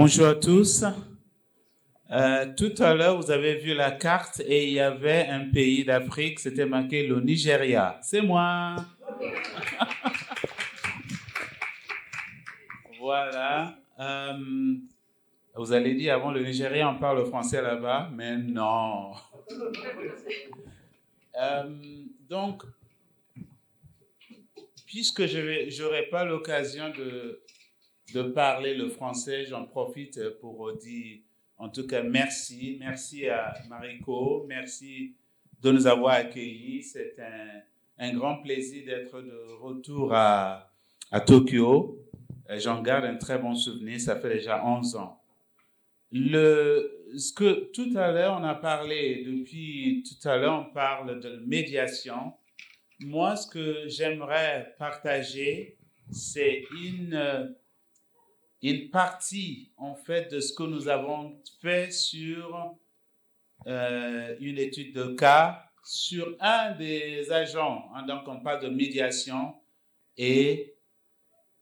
Bonjour à tous. Tout à l'heure, vous avez vu la carte et il y avait un pays d'Afrique, c'était marqué le Nigeria. C'est moi. Voilà. Vous allez dire, avant le Nigeria, on parle français là-bas, mais non. Donc, puisque je n'aurai pas l'occasion de parler le français, j'en profite pour dire, en tout cas, merci. Merci à Mariko, merci de nous avoir accueillis. C'est un grand plaisir d'être de retour à Tokyo. J'en garde un très bon souvenir, ça fait déjà 11 ans. Ce que tout à l'heure on a parlé, depuis tout à l'heure on parle de médiation. Moi, ce que j'aimerais partager, c'est une partie, en fait, de ce que nous avons fait sur une étude de cas sur un des agents. Donc, on parle de médiation et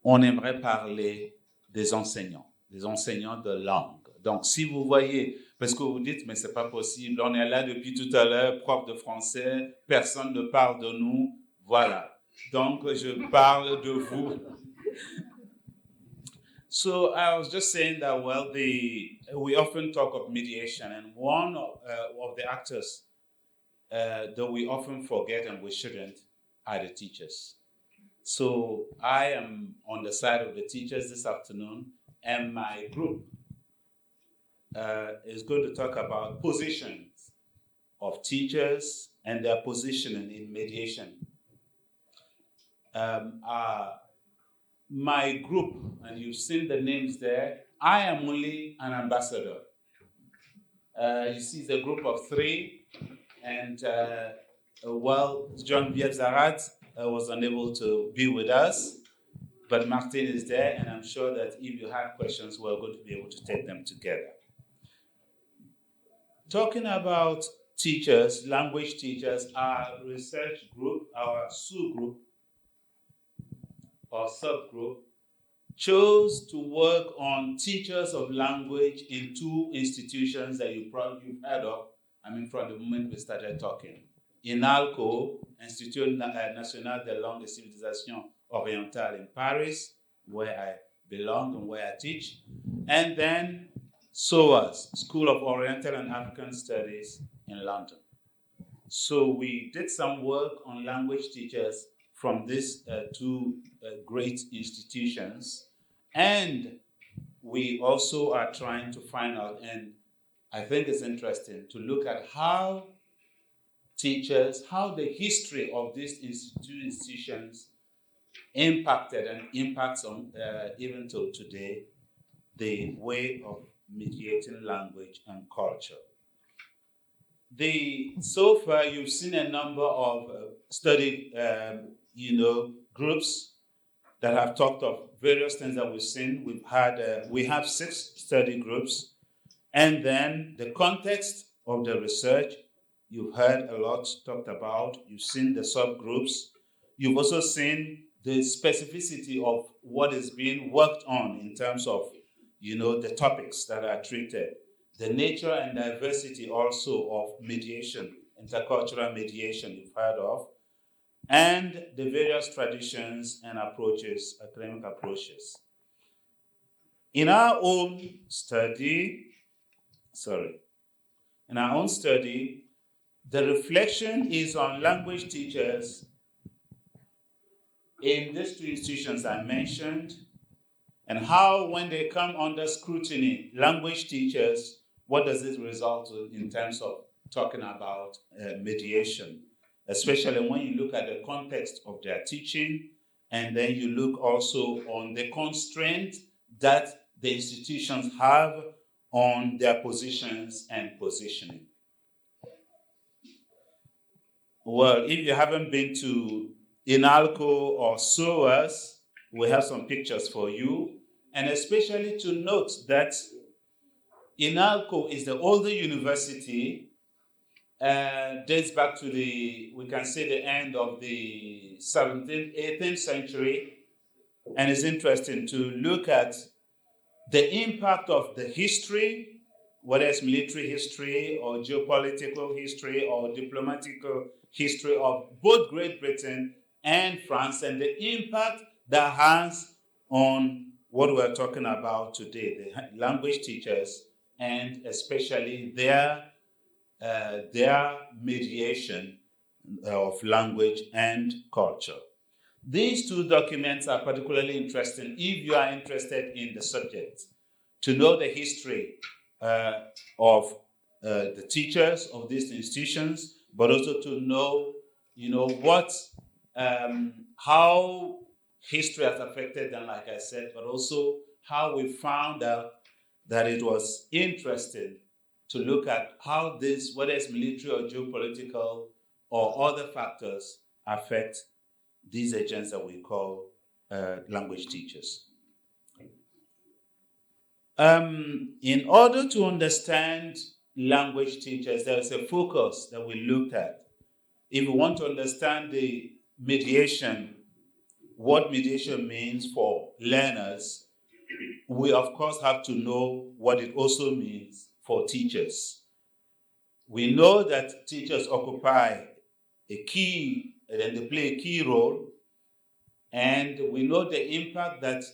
on aimerait parler des enseignants de langue. Donc, si vous voyez, parce que vous dites, mais c'est pas possible, on est là depuis tout à l'heure, prof de français, personne ne parle de nous, voilà. Donc, je parle de vous. So I was just saying that, well, we often talk of mediation, and one of the actors that we often forget and we shouldn't are the teachers. So I am on the side of the teachers this afternoon, and my group is going to talk about positions of teachers and their positioning in mediation. My group, and you've seen the names there, I am only an ambassador. You see the group of 3, and John Bielzarat was unable to be with us, but Martin is there, and I'm sure that if you have questions, we're going to be able to take them together. Talking about teachers, language teachers, our research group, our sub-group, or subgroup, chose to work on teachers of language in 2 institutions that you've heard of, from the moment we started talking. INALCO, Institut National de Langue et Civilisation Orientale in Paris, where I belong and where I teach, and then SOAS, School of Oriental and African Studies in London. So we did some work on language teachers from these 2 great institutions. And we also are trying to find out, and I think it's interesting to look at how the history of these institutions impacted and impacts on, even till today, the way of mediating language and culture. So far, you've seen a number of study groups that have talked of various things that we've seen. We have 6 study groups, and then the context of the research, you've heard a lot talked about. You've seen the subgroups. You've also seen the specificity of what is being worked on in terms of, the topics that are treated, the nature and diversity also of mediation, intercultural mediation you've heard of, and the various traditions and approaches, academic approaches. In our own study, the reflection is on language teachers in these 2 institutions I mentioned, and how when they come under scrutiny, language teachers, what does it result in terms of talking about mediation? Especially when you look at the context of their teaching, and then you look also on the constraint that the institutions have on their positions and positioning. Well, if you haven't been to INALCO or SOAS, we have some pictures for you, and especially to note that INALCO is the older university, dates back to the end of the 17th, 18th century. And it's interesting to look at the impact of the history, whether it's military history or geopolitical history or diplomatical history of both Great Britain and France, and the impact that has on what we're talking about today, the language teachers, and especially their mediation of language and culture. These two documents are particularly interesting if you are interested in the subject, to know the history of the teachers of these institutions, but also to know, what, how history has affected them, like I said, but also how we found out that it was interesting to look at how this, whether it's military or geopolitical or other factors, affect these agents that we call language teachers. In order to understand language teachers, there's a focus that we looked at. If we want to understand the mediation, what mediation means for learners, we of course have to know what it also means for teachers. We know that teachers occupy a key, and they play a key role, and we know the impact that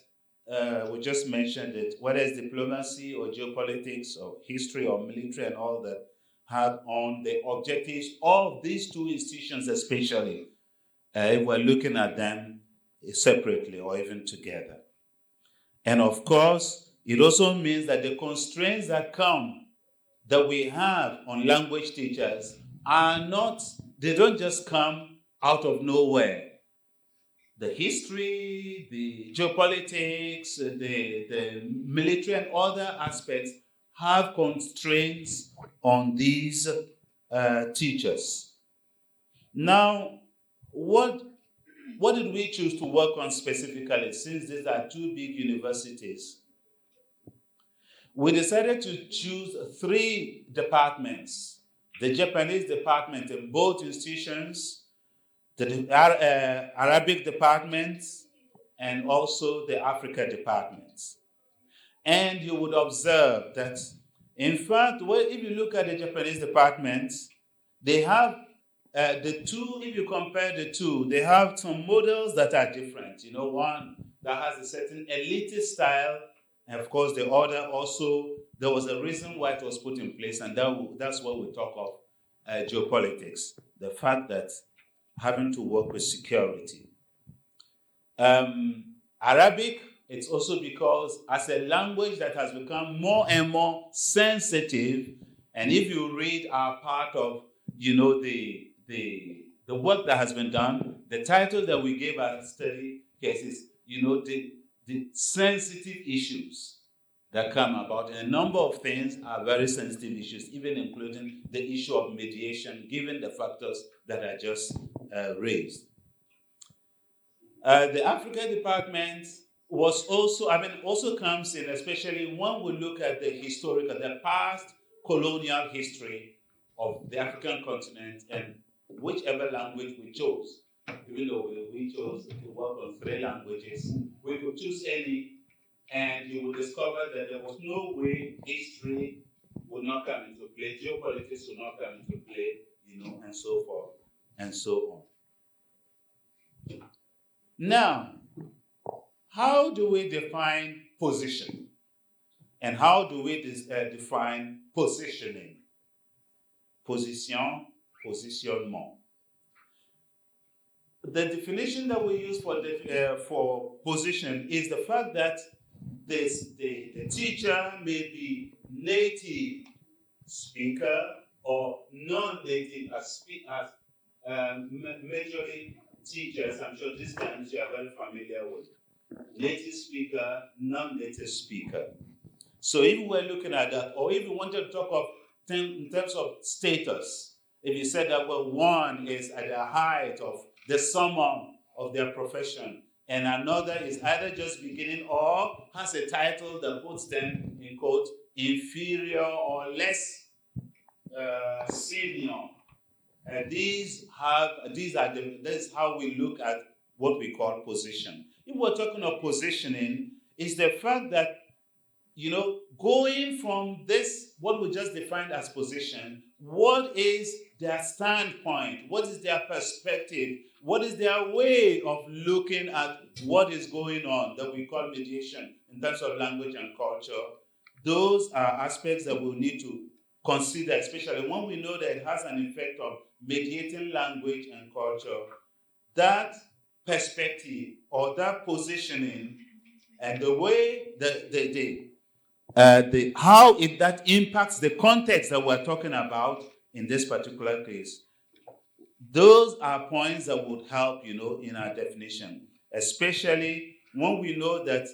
we just mentioned it, whether it's diplomacy or geopolitics or history or military and all that, have on the objectives of these two institutions especially, if we're looking at them separately or even together. And of course, it also means that the constraints that we have on language teachers they don't just come out of nowhere. The history, the geopolitics, the military and other aspects have constraints on these teachers. Now, what did we choose to work on specifically, since these are two big universities? We decided to choose 3 departments: the Japanese department in both institutions, the Arabic department, and also the Africa department. And you would observe that, in fact, if you look at the Japanese department, they have if you compare the two, they have some models that are different. One that has a certain elitist style, and of course the other also, there was a reason why it was put in place, and that's what we talk of geopolitics, the fact that having to work with security. Arabic, it's also because as a language that has become more and more sensitive, and if you read our part of, the work that has been done, the title that we gave our study case is, the sensitive issues that come about. And a number of things are very sensitive issues, even including the issue of mediation, given the factors that I just raised. The Africa department also comes in, especially when we look at the past colonial history of the African continent, and whichever language we chose. Even though we chose to work on 3 languages, we could choose any, and you will discover that there was no way history would not come into play, geopolitics would not come into play, and so forth and so on. Now, how do we define position? And how do we define positioning? Position, positionnement. The definition that we use for position is the fact that the teacher may be native speaker or non-native as majorly teachers. I'm sure these terms you are very familiar with. Native speaker, non-native speaker. So if we're looking at that, or if we wanted to talk of in terms of status, if you said that, well, one is at the height of the summum of their profession, and another is either just beginning or has a title that puts them in quote inferior or less senior. This is how we look at what we call position. If we're talking of positioning, it's the fact that going from this, what we just defined as position, what is their standpoint? What is their perspective? What is their way of looking at what is going on that we call mediation in terms of language and culture? Those are aspects that we'll need to consider, especially when we know that it has an effect on mediating language and culture. That perspective or that positioning and the way that impacts the context that we're talking about in this particular case. Those are points that would help, in our definition, especially when we know that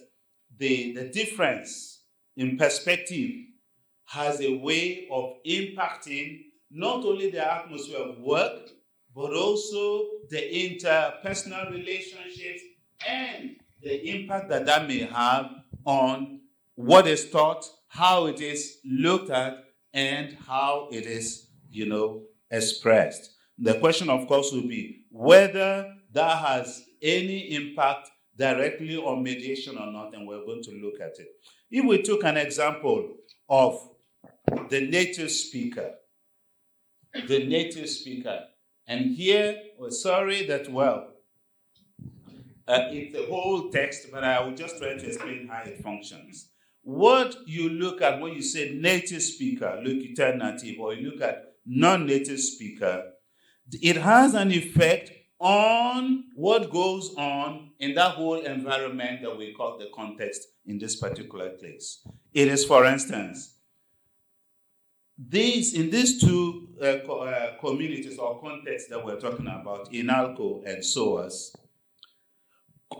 the difference in perspective has a way of impacting not only the atmosphere of work, but also the interpersonal relationships and the impact that may have on what is taught, how it is looked at, and how it is, expressed. The question, of course, will be whether that has any impact directly on mediation or not, and we're going to look at it. If we took an example of the native speaker, and here, it's a whole text, but I will just try to explain how it functions. What you look at when you say native speaker, look, you turn native, or you look at non-native speaker, it has an effect on what goes on in that whole environment that we call the context in this particular case. It is, for instance, in these two communities or contexts that we're talking about, Inalco and SOAS,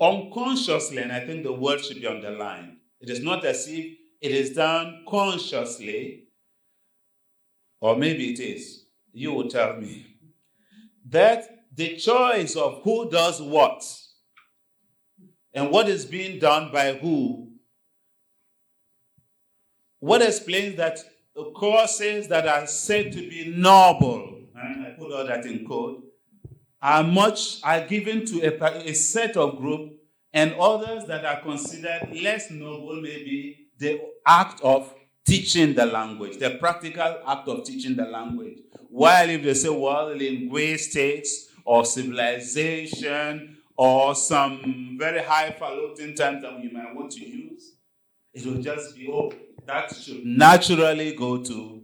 unconsciously, and I think the word should be underlined, it is not as if it is done consciously, or maybe it is, you will tell me, that the choice of who does what and what is being done by who, what explains that courses that are said to be noble, and I put all that in quote, are given to a set of group, and others that are considered less noble, maybe the act of teaching the language, the practical act of teaching the language. While if they say, well, linguistics or civilization or some very highfalutin terms that you might want to use, it will just be, that should naturally go to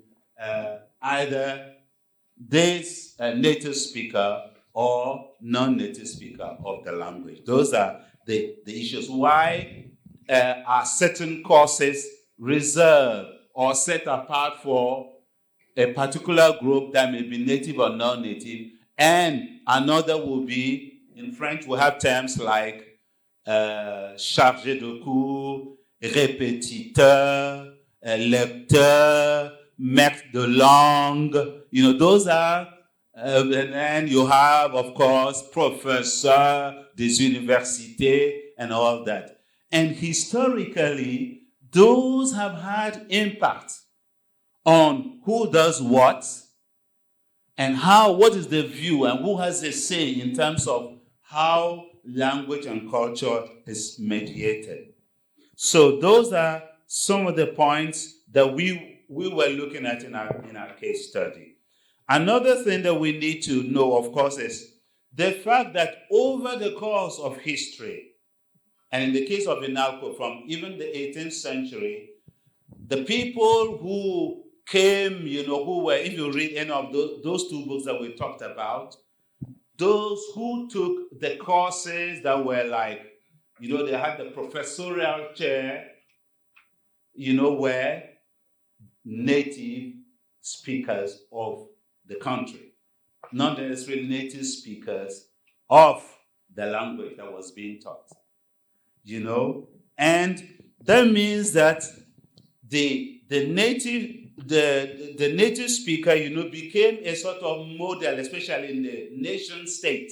either this native speaker or non-native speaker of the language. Those are the issues. Why are certain courses reserved or set apart for a particular group that may be native or non-native, and another will be, in French, we have terms like chargé de cours, répétiteur, lecteur, maître de langue. Those are, and then you have, of course, professeur des universités and all that. And historically, those have had impact on who does what and what is the view and who has a say in terms of how language and culture is mediated. So those are some of the points that we were looking at in our case study. Another thing that we need to know, of course, is the fact that over the course of history, and in the case of Inalco, from even the 18th century, the people who came, who were, if you read any of those two books that we talked about, those who took the courses that were like, they had the professorial chair, were native speakers of the country, not necessarily native speakers of the language that was being taught. And that means that the native speaker, became a sort of model, especially in the nation state.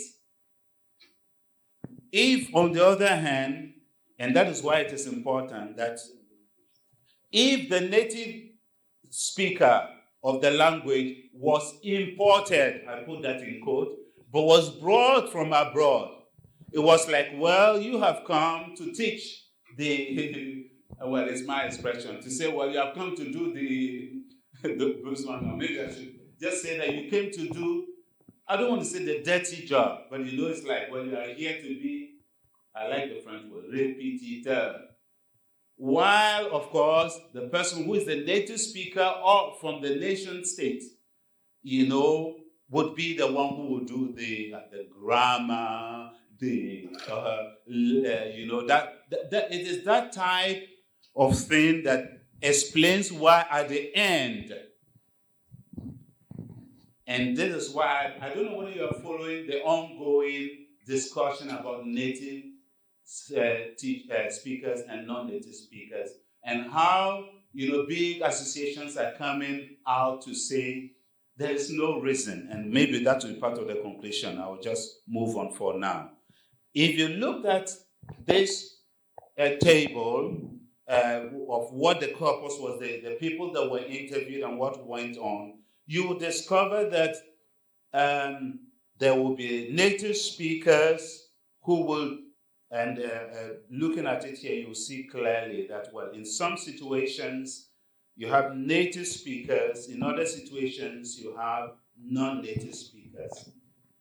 If, on the other hand, and that is why it is important that if the native speaker of the language was imported, I put that in quote, but was brought from abroad, it was like, well, you have come to teach the well, it's my expression, to say, well, you have come to do the Bruce one, or maybe I should just say that you came to do, I don't want to say the dirty job, but it's like, well, you are here to be, I like the French word, répétiteur. While, of course, the person who is the native speaker or from the nation state, would be the one who would do the grammar, that it is that type of thing that explains why at the end, and this is why I don't know whether you are following the ongoing discussion about native speakers and non-native speakers, and how big associations are coming out to say there is no reason, and maybe that will be part of the conclusion. I will just move on for now. If you look at this table of what the corpus was, the people that were interviewed and what went on, you will discover that there will be native speakers who will, and looking at it here, you will see clearly that, well, in some situations, you have native speakers. In other situations, you have non-native speakers.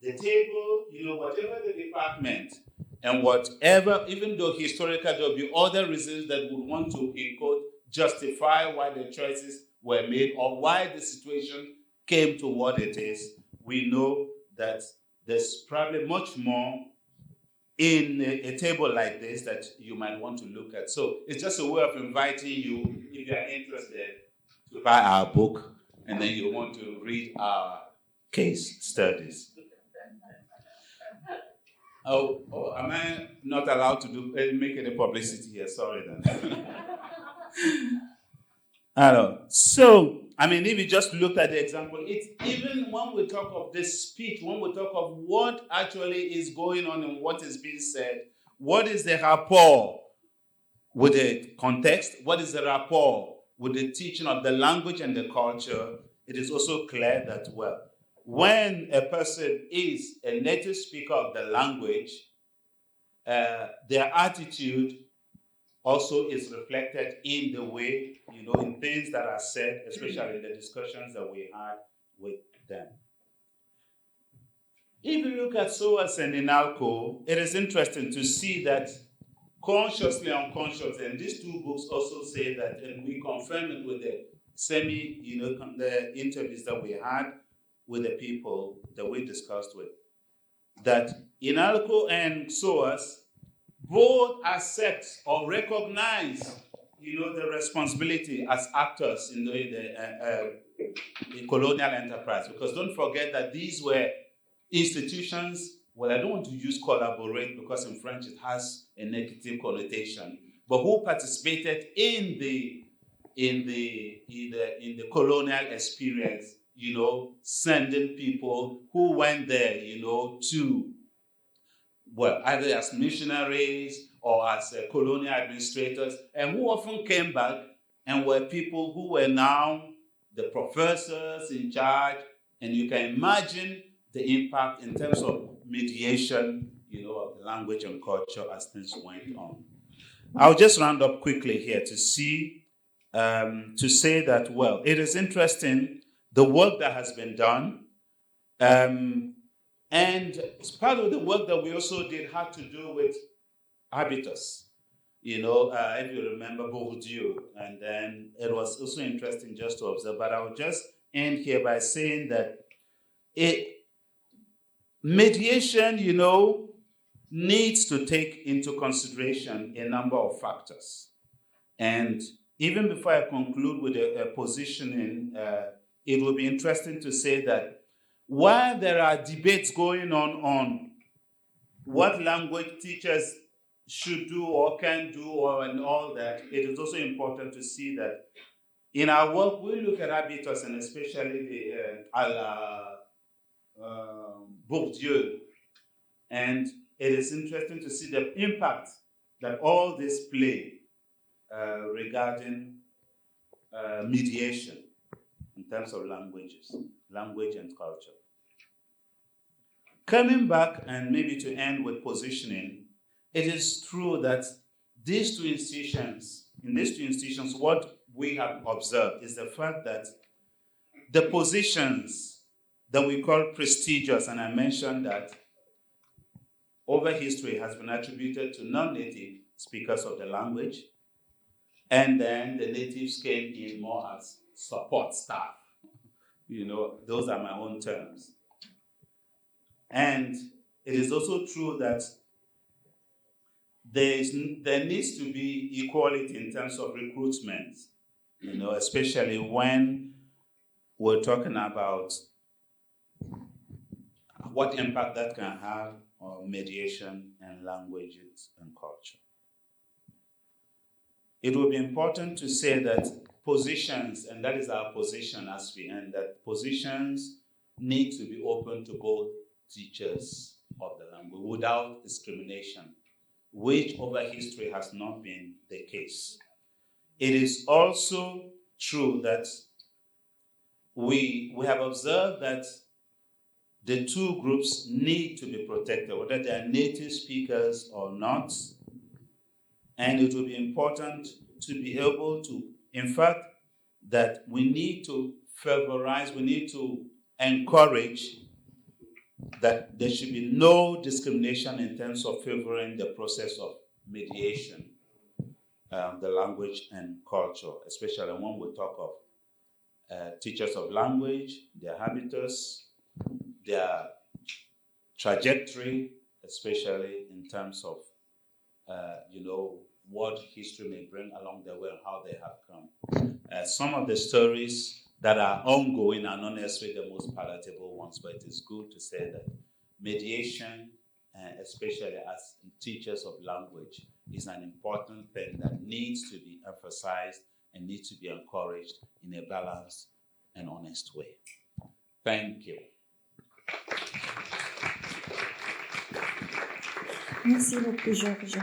The table, whatever the department and whatever, even though historically there will be other reasons that would want to, in quote, justify why the choices were made or why the situation came to what it is, we know that there's probably much more in a table like this that you might want to look at. So it's just a way of inviting you, if you are interested, to buy our book, and then you want to read our case studies. Oh, am I not allowed to make any publicity here? Sorry then. I know. So, if you just look at the example, it's even when we talk of this speech, when we talk of what actually is going on and what is being said, what is the rapport with the context? What is the rapport with the teaching of the language and the culture? It is also clear that, well, when a person is a native speaker of the language, their attitude also is reflected in the way, in things that are said, especially in the discussions that we had with them. If you look at SOAS and INALCO, it is interesting to see that consciously and unconsciously, and these two books also say that, and we confirm it with the the interviews that we had with the people that we discussed with, that INALCO and SOAS both accept or recognize, the responsibility as actors in the colonial enterprise. Because don't forget that these were institutions, well, I don't want to use collaborate because in French it has a negative connotation, but who participated in the colonial experience, sending people who went there, to, well, either as missionaries or as colonial administrators, and who often came back and were people who were now the professors in charge, and you can imagine the impact in terms of mediation, of the language and culture as things went on. I'll just round up quickly here to say that, well, it is interesting, the work that has been done, and part of the work that we also did had to do with habitus. If you remember Bourdieu, and then it was also interesting just to observe, but I'll just end here by saying that mediation, needs to take into consideration a number of factors. And even before I conclude with a positioning, it will be interesting to say that while there are debates going on what language teachers should do or can do and all that, it is also important to see that in our work, we look at habitus, and especially the Bourdieu, and it is interesting to see the impact that all this play regarding mediation in terms of language and culture. Coming back, and maybe to end with positioning, it is true that these two institutions in these two institutions, what we have observed is the fact that the positions that we call prestigious, and I mentioned that over history has been attributed to non-native speakers of the language, and then the natives came in more as support staff. Those are my own terms. And it is also true that there needs to be equality in terms of recruitment, especially when we're talking about what impact that can have on mediation and languages and culture. It will be important to say that positions, and that is our position as we end, that positions need to be open to both teachers of the language without discrimination, which over history has not been the case. It is also true that we have observed that the two groups need to be protected, whether they are native speakers or not. And it will be important to be able to, in fact, that we need to favorize, we need to encourage that there should be no discrimination in terms of favoring the process of mediation, the language and culture, especially when we talk of teachers of language, their habitus, their trajectory, especially in terms of, what history may bring along the way and how they have come. Some of the stories that are ongoing are not necessarily the most palatable ones, but it is good to say that mediation, especially as teachers of language, is an important thing that needs to be emphasized and needs to be encouraged in a balanced and honest way. Thank you. Merci beaucoup, Georges.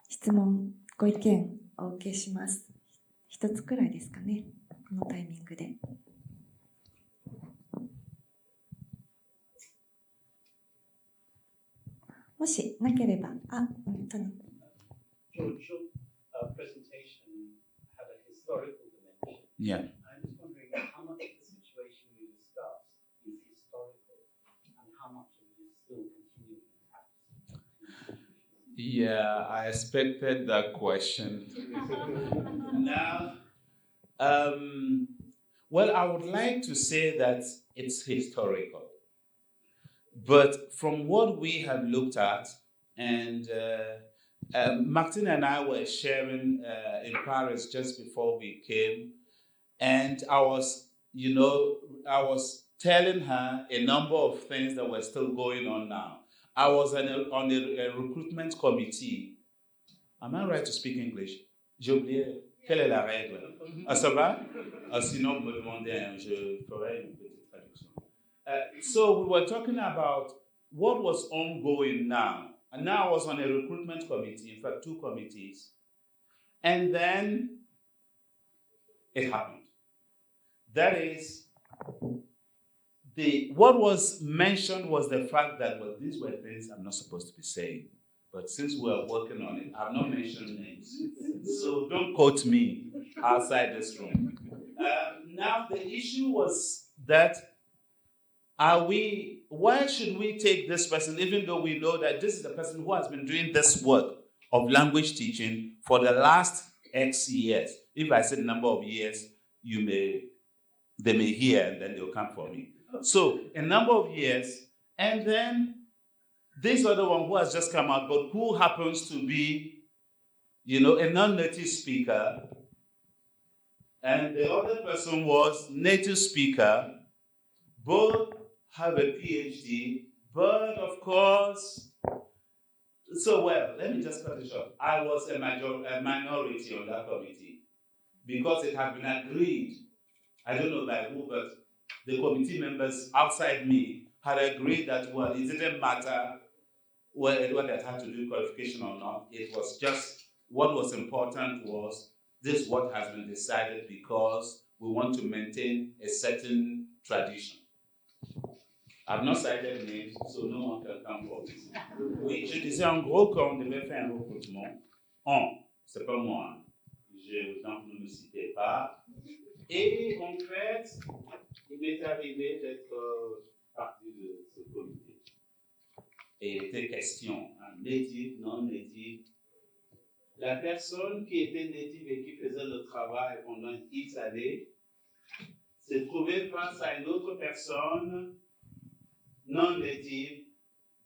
質問、ご意見お受けします。一つくらいですかね、このタイミングで。もしなければ、本当に。George, your presentation had a historical dimension. Yeah. I'm just wondering how much of the situation you discussed is historical and how much of it is still continuing to happen. Yeah, I expected that question. Now, well, I would like to say that it's historical. But from what we have looked at, and Martin and I were sharing in Paris just before we came, and I was telling her a number of things that were still going on now. I was on a recruitment committee. Am I right to speak English? J'ai oublié. Quelle est la règle? Ça va? Sinon, vous me demandez, je ferai une petite traduction. So we were talking about what was ongoing now. And now I was on a recruitment committee, in fact, 2 committees. And then it happened. That is, what was mentioned was the fact that, well, these were things I'm not supposed to be saying. But since we're working on it, I've not mentioned names. So don't quote me outside this room. Now, the issue was that why should we take this person, even though we know that this is the person who has been doing this work of language teaching for the last X years? If I say the number of years, they may hear and then they'll come for me. So a number of years, and then this other one who has just come out, but who happens to be, a non-native speaker, and the other person was native speaker, both have a PhD, but of course, let me just cut it short. I was a minority on that committee because it had been agreed, I don't know by who, but the committee members outside me had agreed that, well, it didn't matter whether it had to do qualification or not. It was just what was important was this what has been decided because we want to maintain a certain tradition. I've not cited names, so no one can come for this. Oui, je disais en gros qu'on devait faire un recrutement c'est pas moi, donc ne me citez pas. Et en fait, il m'est arrivé d'être partie de ce comité. Et il était question, native, non native. La personne qui était native et qui faisait le travail pendant X années s'est trouvée face à une autre personne non native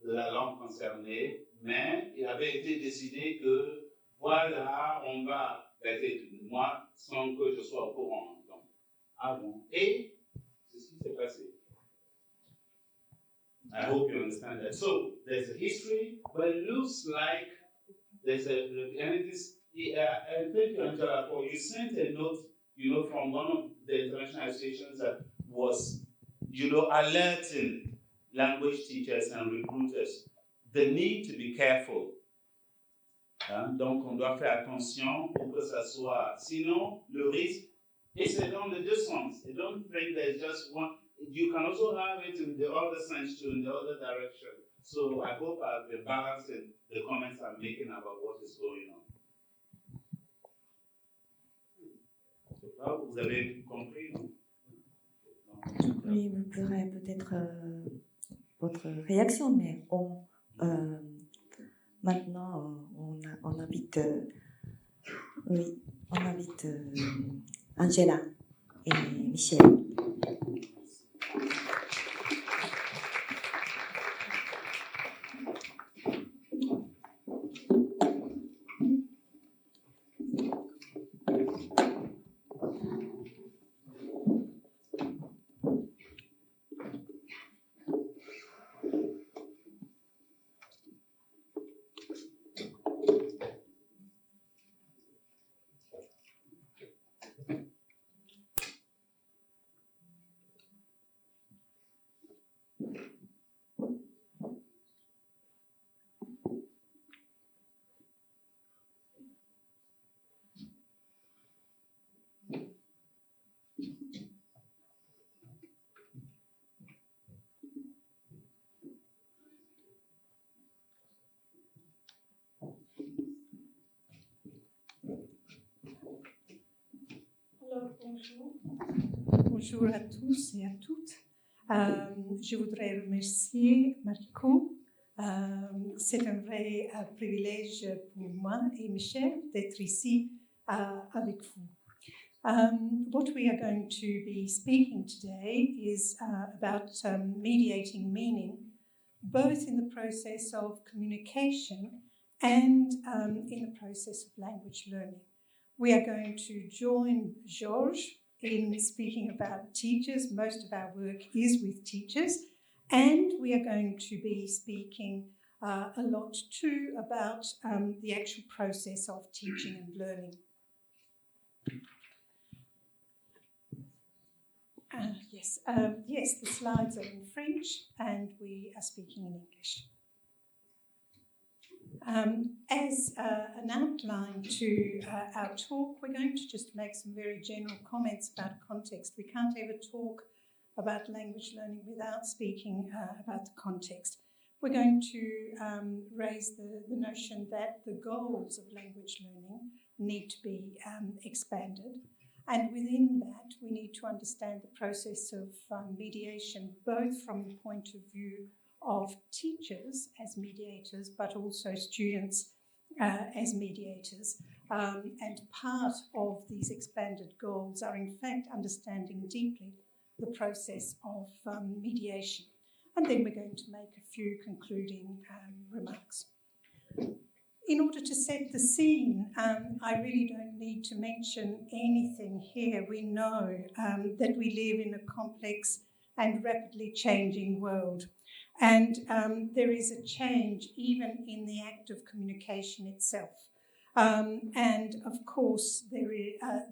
de la langue concernée, mais il avait été décidé que voilà, on va traiter moi sans que je sois au courant. Donc, avant. Et ceci s'est passé. I hope you understand that. So there's a history, but it looks like there's a, and it is, thank you, Angela, for you sent a note, from one of the international associations that was, alerting language teachers and recruiters the need to be careful. Donc, on doit faire attention pour que ça soit, sinon, le risque, et c'est dans les deux sens. I don't think there's just one. You can also have it in the other sense too, in the other direction. So I hope I've been balancing the comments I'm making about what is going on. Vous avez compris, non? Oui, vous pourrez peut-être votre réaction, mais maintenant on invite Angela et Michel. Alors, bonjour. Bonjour à tous et à toutes. Je voudrais remercier Mariko. C'est un vrai privilège pour moi et Michel d'être ici avec vous. What we are going to be speaking today is about mediating meaning, both in the process of communication and in the process of language learning. We are going to join Georges in speaking about teachers. Most of our work is with teachers. And we are going to be speaking a lot too about the actual process of teaching and learning. Yes, the slides are in French and we are speaking in English. As an outline to our talk, we're going to just make some very general comments about context. We can't ever talk about language learning without speaking about the context. We're going to raise the notion that the goals of language learning need to be expanded. And within that, we need to understand the process of mediation, both from the point of view of teachers as mediators, but also students as mediators. And part of these expanded goals are in fact understanding deeply the process of mediation. And then we're going to make a few concluding remarks. In order to set the scene, I really don't need to mention anything here. We know that we live in a complex and rapidly changing world. And there is a change even in the act of communication itself. And of course,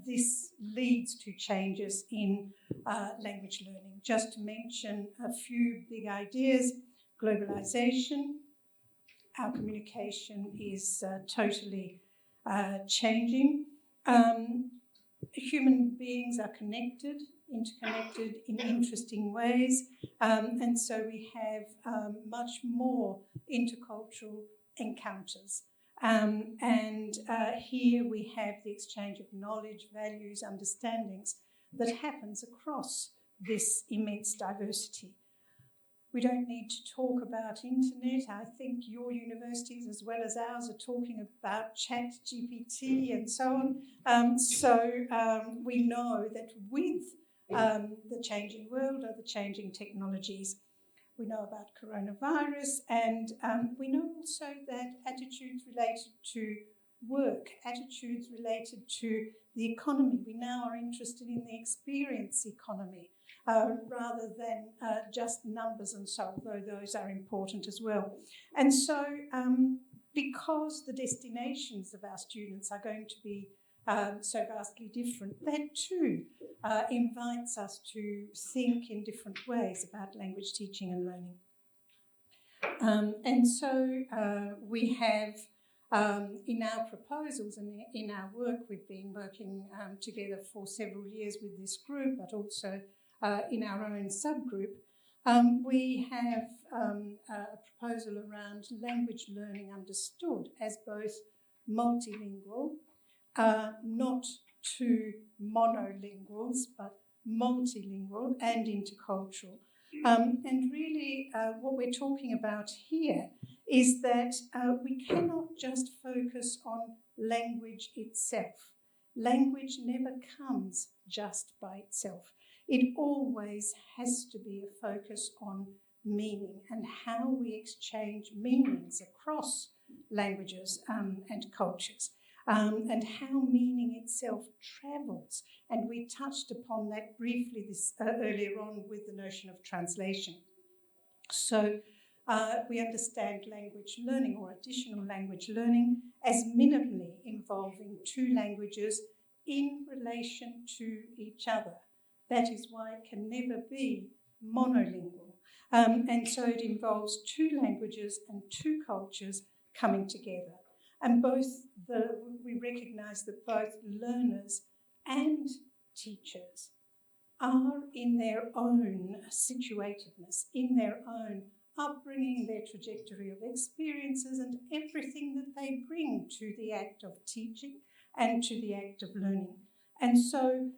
this leads to changes in language learning. Just to mention a few big ideas: globalization. Our communication is totally changing. Human beings are interconnected in interesting ways, and so we have much more intercultural encounters. Here we have the exchange of knowledge, values, understandings that happens across this immense diversity. We don't need to talk about internet. I think your universities as well as ours are talking about chat GPT and so on. We know that with the changing world or the changing technologies, we know about coronavirus, and we know also that attitudes related to work, attitudes related to the economy. We now are interested in the experience economy rather than just numbers and so on, though those are important as well. And so because the destinations of our students are going to be so vastly different, that too invites us to think in different ways about language teaching and learning. We have in our proposals and in our work, we've been working together for several years with this group, but also in our own subgroup. We have a proposal around language learning understood as both multilingual, not two monolinguals, but multilingual and intercultural. And really what we're talking about here is that we cannot just focus on language itself. Language never comes just by itself. It always has to be a focus on meaning and how we exchange meanings across languages and cultures. And how meaning itself travels. And we touched upon that briefly earlier on with the notion of translation. So we understand language learning or additional language learning as minimally involving two languages in relation to each other. That is why it can never be monolingual. And so it involves two languages and two cultures coming together. And we recognise that both learners and teachers are in their own situatedness, in their own upbringing, their trajectory of experiences and everything that they bring to the act of teaching and to the act of learning. And so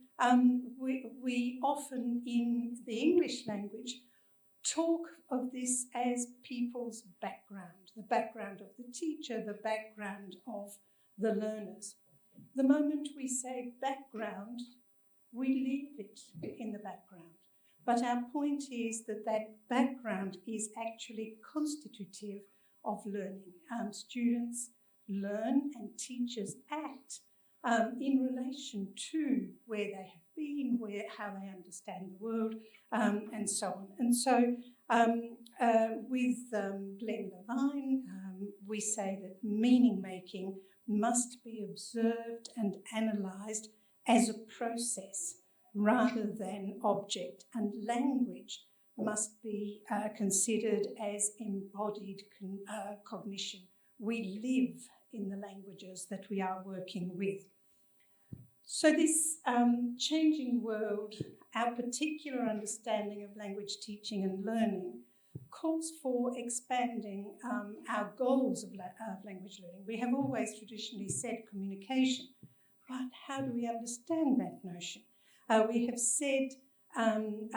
we often in the English language talk of this as people's background, the background of the teacher, the background of the learners. The moment we say background, we leave it in the background. But our point is that that background is actually constitutive of learning. Students learn and teachers act in relation to where they have been, how they understand the world, and so on. And so with Glenn Levine, we say that meaning making must be observed and analysed as a process rather than object, and language must be considered as embodied cognition. We live in the languages that we are working with. So this changing world, our particular understanding of language teaching and learning calls for expanding our goals of language learning. We have always traditionally said communication, but how do we understand that notion? We have said in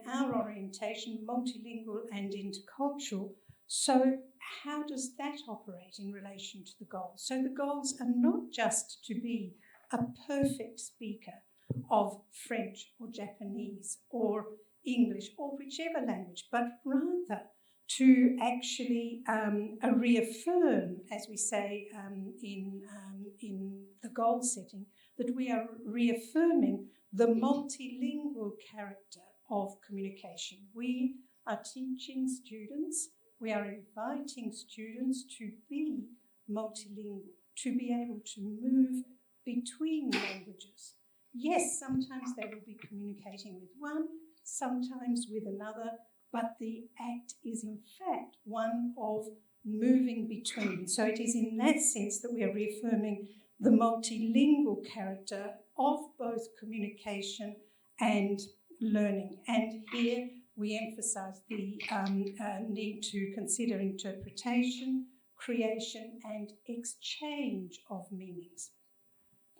our orientation multilingual and intercultural. So how does that operate in relation to the goals? So the goals are not just to be a perfect speaker of French or Japanese or English or whichever language, but rather to actually reaffirm, as we say in the goal setting, that we are reaffirming the multilingual character of communication. We are teaching students, we are inviting students to be multilingual, to be able to move between languages. Yes, sometimes they will be communicating with one, sometimes with another, but the act is in fact one of moving between. So it is in that sense that we are reaffirming the multilingual character of both communication and learning. And here we emphasise the need to consider interpretation, creation and exchange of meanings.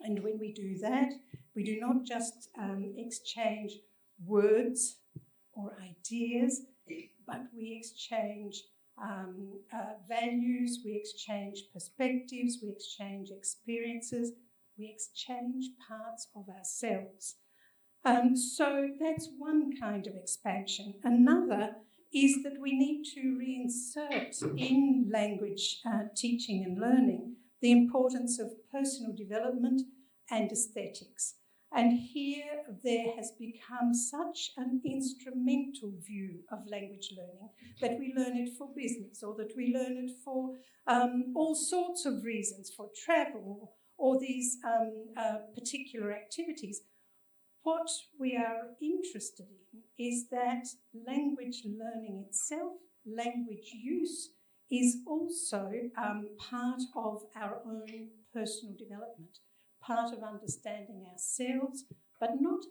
And when we do that, we do not just exchange words or ideas, but we exchange values, we exchange perspectives, we exchange experiences, we exchange parts of ourselves. So that's one kind of expansion. Another is that we need to reinsert in language teaching and learning the importance of personal development and aesthetics. And here there has become such an instrumental view of language learning that we learn it for business, or that we learn it for all sorts of reasons, for travel or these particular activities. What we are interested in is that language learning itself, language use, is also part of our own personal development, part of understanding ourselves, but not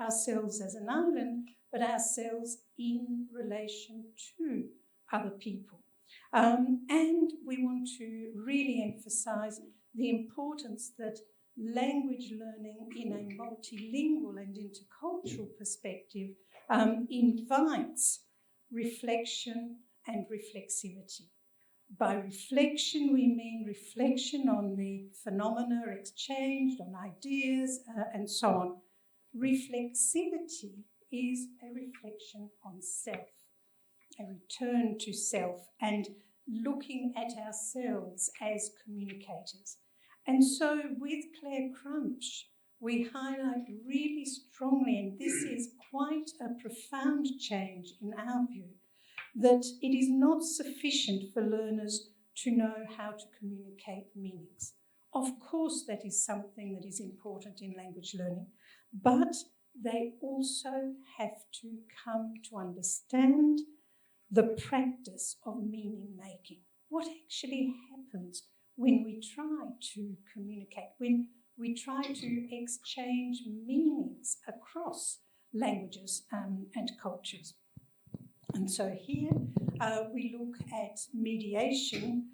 ourselves as an island, but ourselves in relation to other people. And we want to really emphasise the importance that language learning in a multilingual and intercultural perspective invites reflection and reflexivity. By reflection, we mean reflection on the phenomena exchanged, on ideas, and so on. Reflexivity is a reflection on self, a return to self, and looking at ourselves as communicators. And so with Claire Crunch, we highlight really strongly, and this is quite a profound change in our view, that it is not sufficient for learners to know how to communicate meanings. Of course, that is something that is important in language learning, but they also have to come to understand the practice of meaning making. What actually happens when we try to communicate, when we try to exchange meanings across languages and cultures. And so here we look at mediation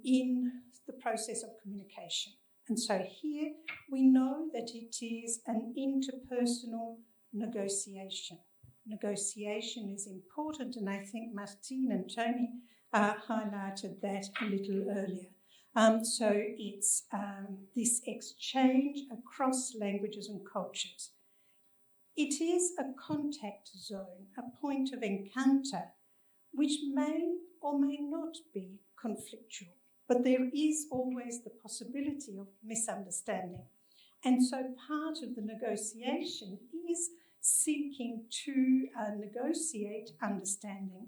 in the process of communication. And so here we know that it is an interpersonal negotiation. Negotiation is important, and I think Martine and Tony highlighted that a little earlier. So it's this exchange across languages and cultures. It is a contact zone, a point of encounter, which may or may not be conflictual, but there is always the possibility of misunderstanding. And so part of the negotiation is seeking to negotiate understanding.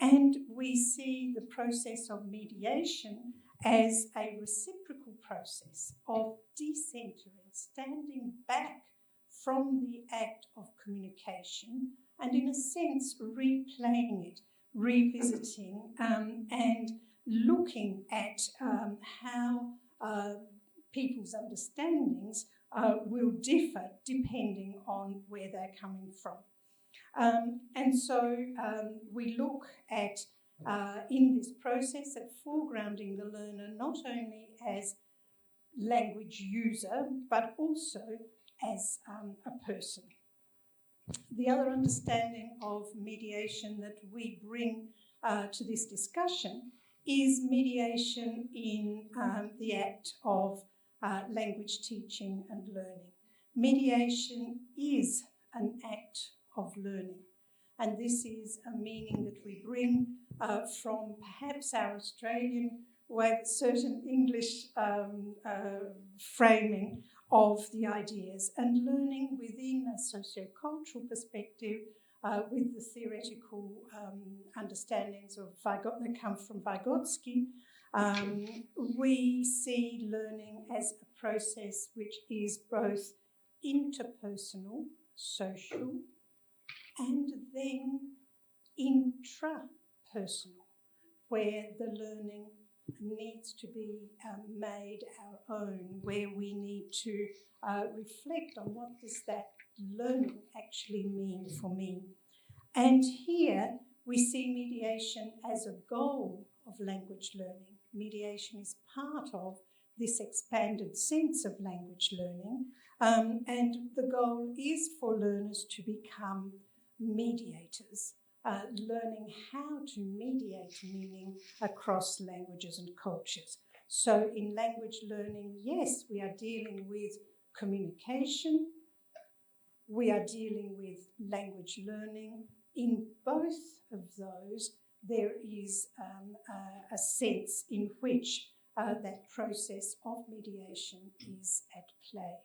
And we see the process of mediation as a reciprocal process of decentering, standing back from the act of communication and, in a sense, replaying it, revisiting and looking at how people's understandings will differ depending on where they're coming from. And so we look at, in this process, at foregrounding the learner not only as language user, but also as a person. The other understanding of mediation that we bring to this discussion is mediation in the act of language teaching and learning. Mediation is an act of learning, and this is a meaning that we bring from perhaps our Australian way, certain English framing of the ideas, and learning within a sociocultural perspective with the theoretical understandings of that come from Vygotsky. We see learning as a process which is both interpersonal, social, and then intrapersonal, where the learning needs to be made our own, where we need to reflect on what does that learning actually mean for me. And here we see mediation as a goal of language learning. Mediation is part of this expanded sense of language learning, and the goal is for learners to become mediators, learning how to mediate meaning across languages and cultures. So in language learning, yes, we are dealing with communication, we are dealing with language learning. In both of those, there is a sense in which that process of mediation is at play.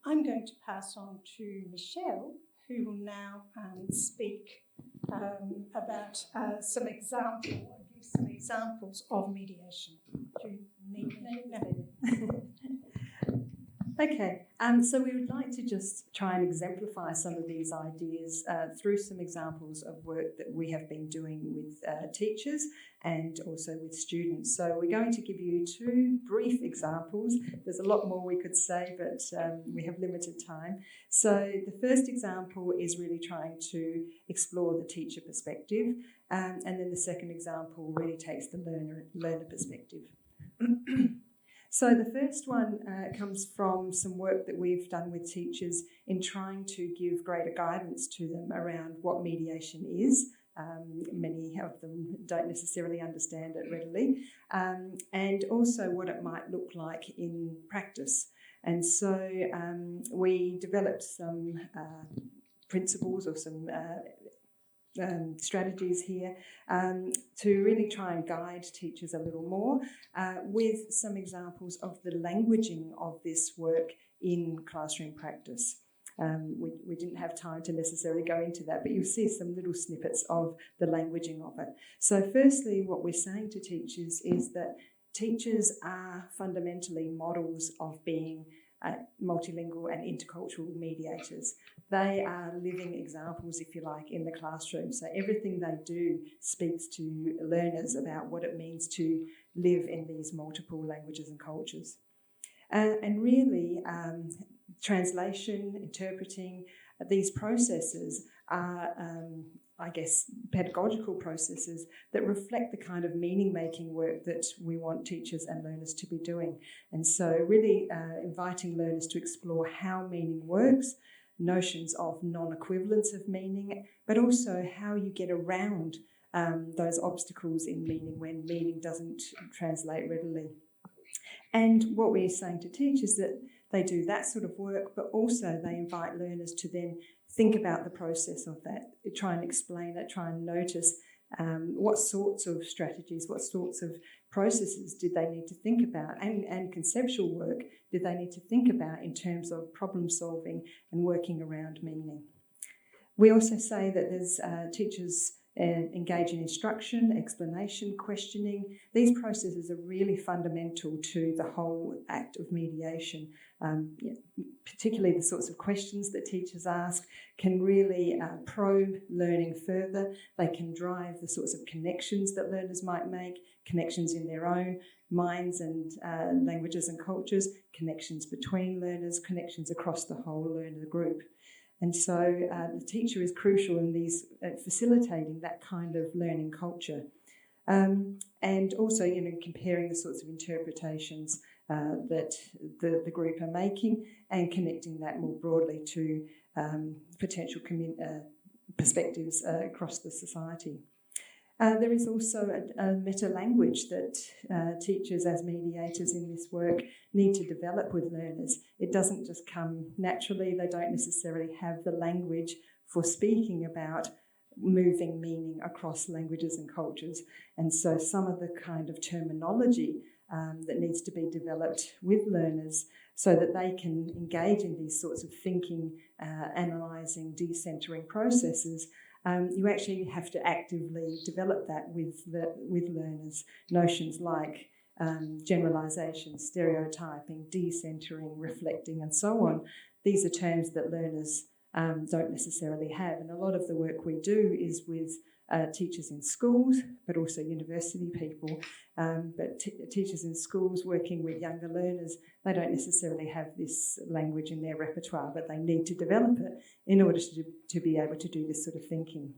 I'm going to pass on to Michelle, who will now speak about some examples of mediation. Do you need me? No. Okay, so we would like to just try and exemplify some of these ideas through some examples of work that we have been doing with teachers and also with students. So we're going to give you two brief examples. There's a lot more we could say, but we have limited time. So the first example is really trying to explore the teacher perspective, and then the second example really takes the learner perspective. So the first one comes from some work that we've done with teachers in trying to give greater guidance to them around what mediation is. Many of them don't necessarily understand it readily, and also what it might look like in practice. And so we developed some principles or some strategies here to really try and guide teachers a little more with some examples of the languaging of this work in classroom practice. We didn't have time to necessarily go into that, but you'll see some little snippets of the languaging of it. So firstly, what we're saying to teachers is that teachers are fundamentally models of being multilingual and intercultural mediators. They are living examples, if you like, in the classroom. So everything they do speaks to learners about what it means to live in these multiple languages and cultures. And really, translation, interpreting, these processes are, I guess, pedagogical processes that reflect the kind of meaning-making work that we want teachers and learners to be doing. And so really inviting learners to explore how meaning works, notions of non-equivalence of meaning, but also how you get around those obstacles in meaning when meaning doesn't translate readily. And what we're saying to teachers is that they do that sort of work, but also they invite learners to then think about the process of that, try and explain it, try and notice what sorts of strategies, what sorts of processes did they need to think about, and conceptual work did they need to think about in terms of problem solving and working around meaning. We also say that there's teachers engage in instruction, explanation, questioning. These processes are really fundamental to the whole act of mediation. Particularly the sorts of questions that teachers ask can really probe learning further. They can drive the sorts of connections that learners might make, connections in their own minds and languages and cultures, connections between learners, connections across the whole learner group. And so the teacher is crucial in these facilitating that kind of learning culture. And also, comparing the sorts of interpretations that the group are making and connecting that more broadly to potential perspectives across the society. There is also a meta-language that teachers as mediators in this work need to develop with learners. It doesn't just come naturally. They don't necessarily have the language for speaking about moving meaning across languages and cultures. And so some of the kind of terminology that needs to be developed with learners so that they can engage in these sorts of thinking, analysing, decentering processes. You actually have to actively develop that with learners. Notions like generalisation, stereotyping, decentering, reflecting, and so on. These are terms that learners don't necessarily have. And a lot of the work we do is with teachers in schools, but also university people. But teachers in schools working with younger learners, they don't necessarily have this language in their repertoire, but they need to develop it in order to be able to do this sort of thinking.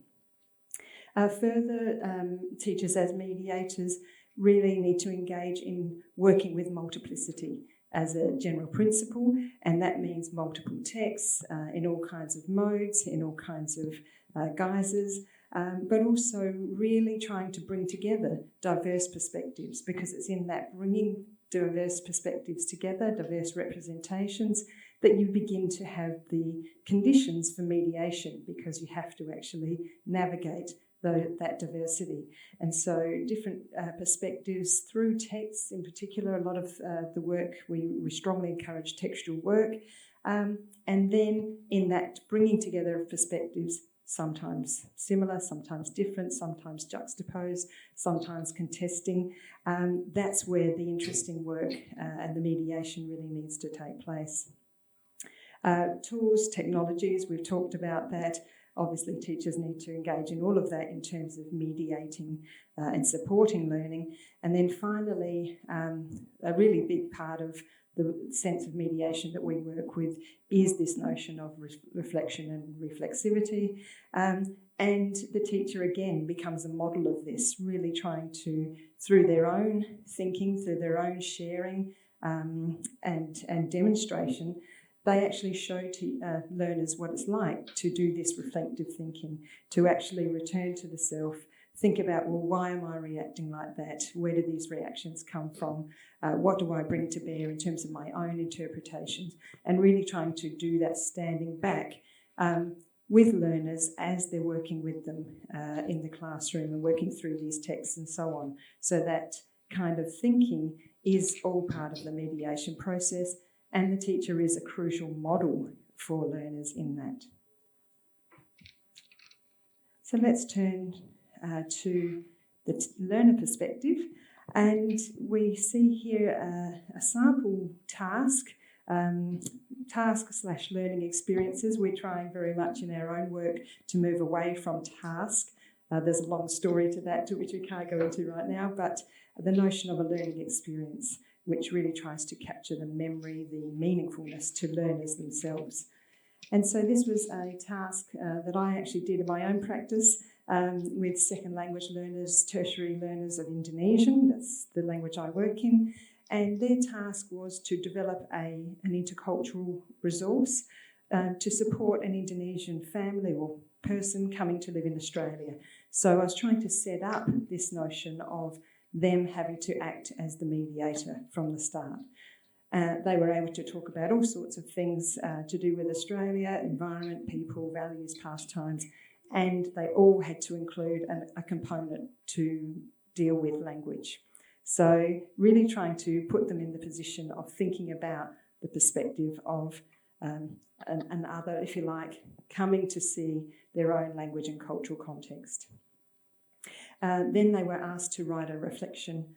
Further, teachers as mediators really need to engage in working with multiplicity as a general principle, and that means multiple texts in all kinds of modes, in all kinds of guises, but also really trying to bring together diverse perspectives, because it's in that bringing diverse perspectives together, diverse representations, that you begin to have the conditions for mediation, because you have to actually navigate that diversity. And so different perspectives through texts in particular, a lot of the work, we strongly encourage textual work. And then in that bringing together of perspectives, sometimes similar, sometimes different, sometimes juxtaposed, sometimes contesting, that's where the interesting work and the mediation really needs to take place. Tools, technologies, we've talked about that. Obviously, teachers need to engage in all of that in terms of mediating and supporting learning. And then finally, a really big part of the sense of mediation that we work with is this notion of reflection and reflexivity. And the teacher, again, becomes a model of this, really trying to, through their own thinking, through their own sharing and demonstration, they actually show to learners what it's like to do this reflective thinking, to actually return to the self, think about, well, why am I reacting like that? Where do these reactions come from? What do I bring to bear in terms of my own interpretations? And really trying to do that standing back with learners as they're working with them in the classroom and working through these texts and so on. So that kind of thinking is all part of the mediation process, and the teacher is a crucial model for learners in that. So let's turn to the learner perspective, and we see here a sample task / learning experiences. We're trying very much in our own work to move away from task. There's a long story to that, to which we can't go into right now, but the notion of a learning experience, which really tries to capture the memory, the meaningfulness to learners themselves. And so this was a task that I actually did in my own practice with second language learners, tertiary learners of Indonesian. That's the language I work in. And their task was to develop an intercultural resource to support an Indonesian family or person coming to live in Australia. So I was trying to set up this notion of them having to act as the mediator from the start. They were able to talk about all sorts of things to do with Australia, environment, people, values, pastimes, and they all had to include a component to deal with language. So really trying to put them in the position of thinking about the perspective of an other, if you like, coming to see their own language and cultural context. Then they were asked to write a reflection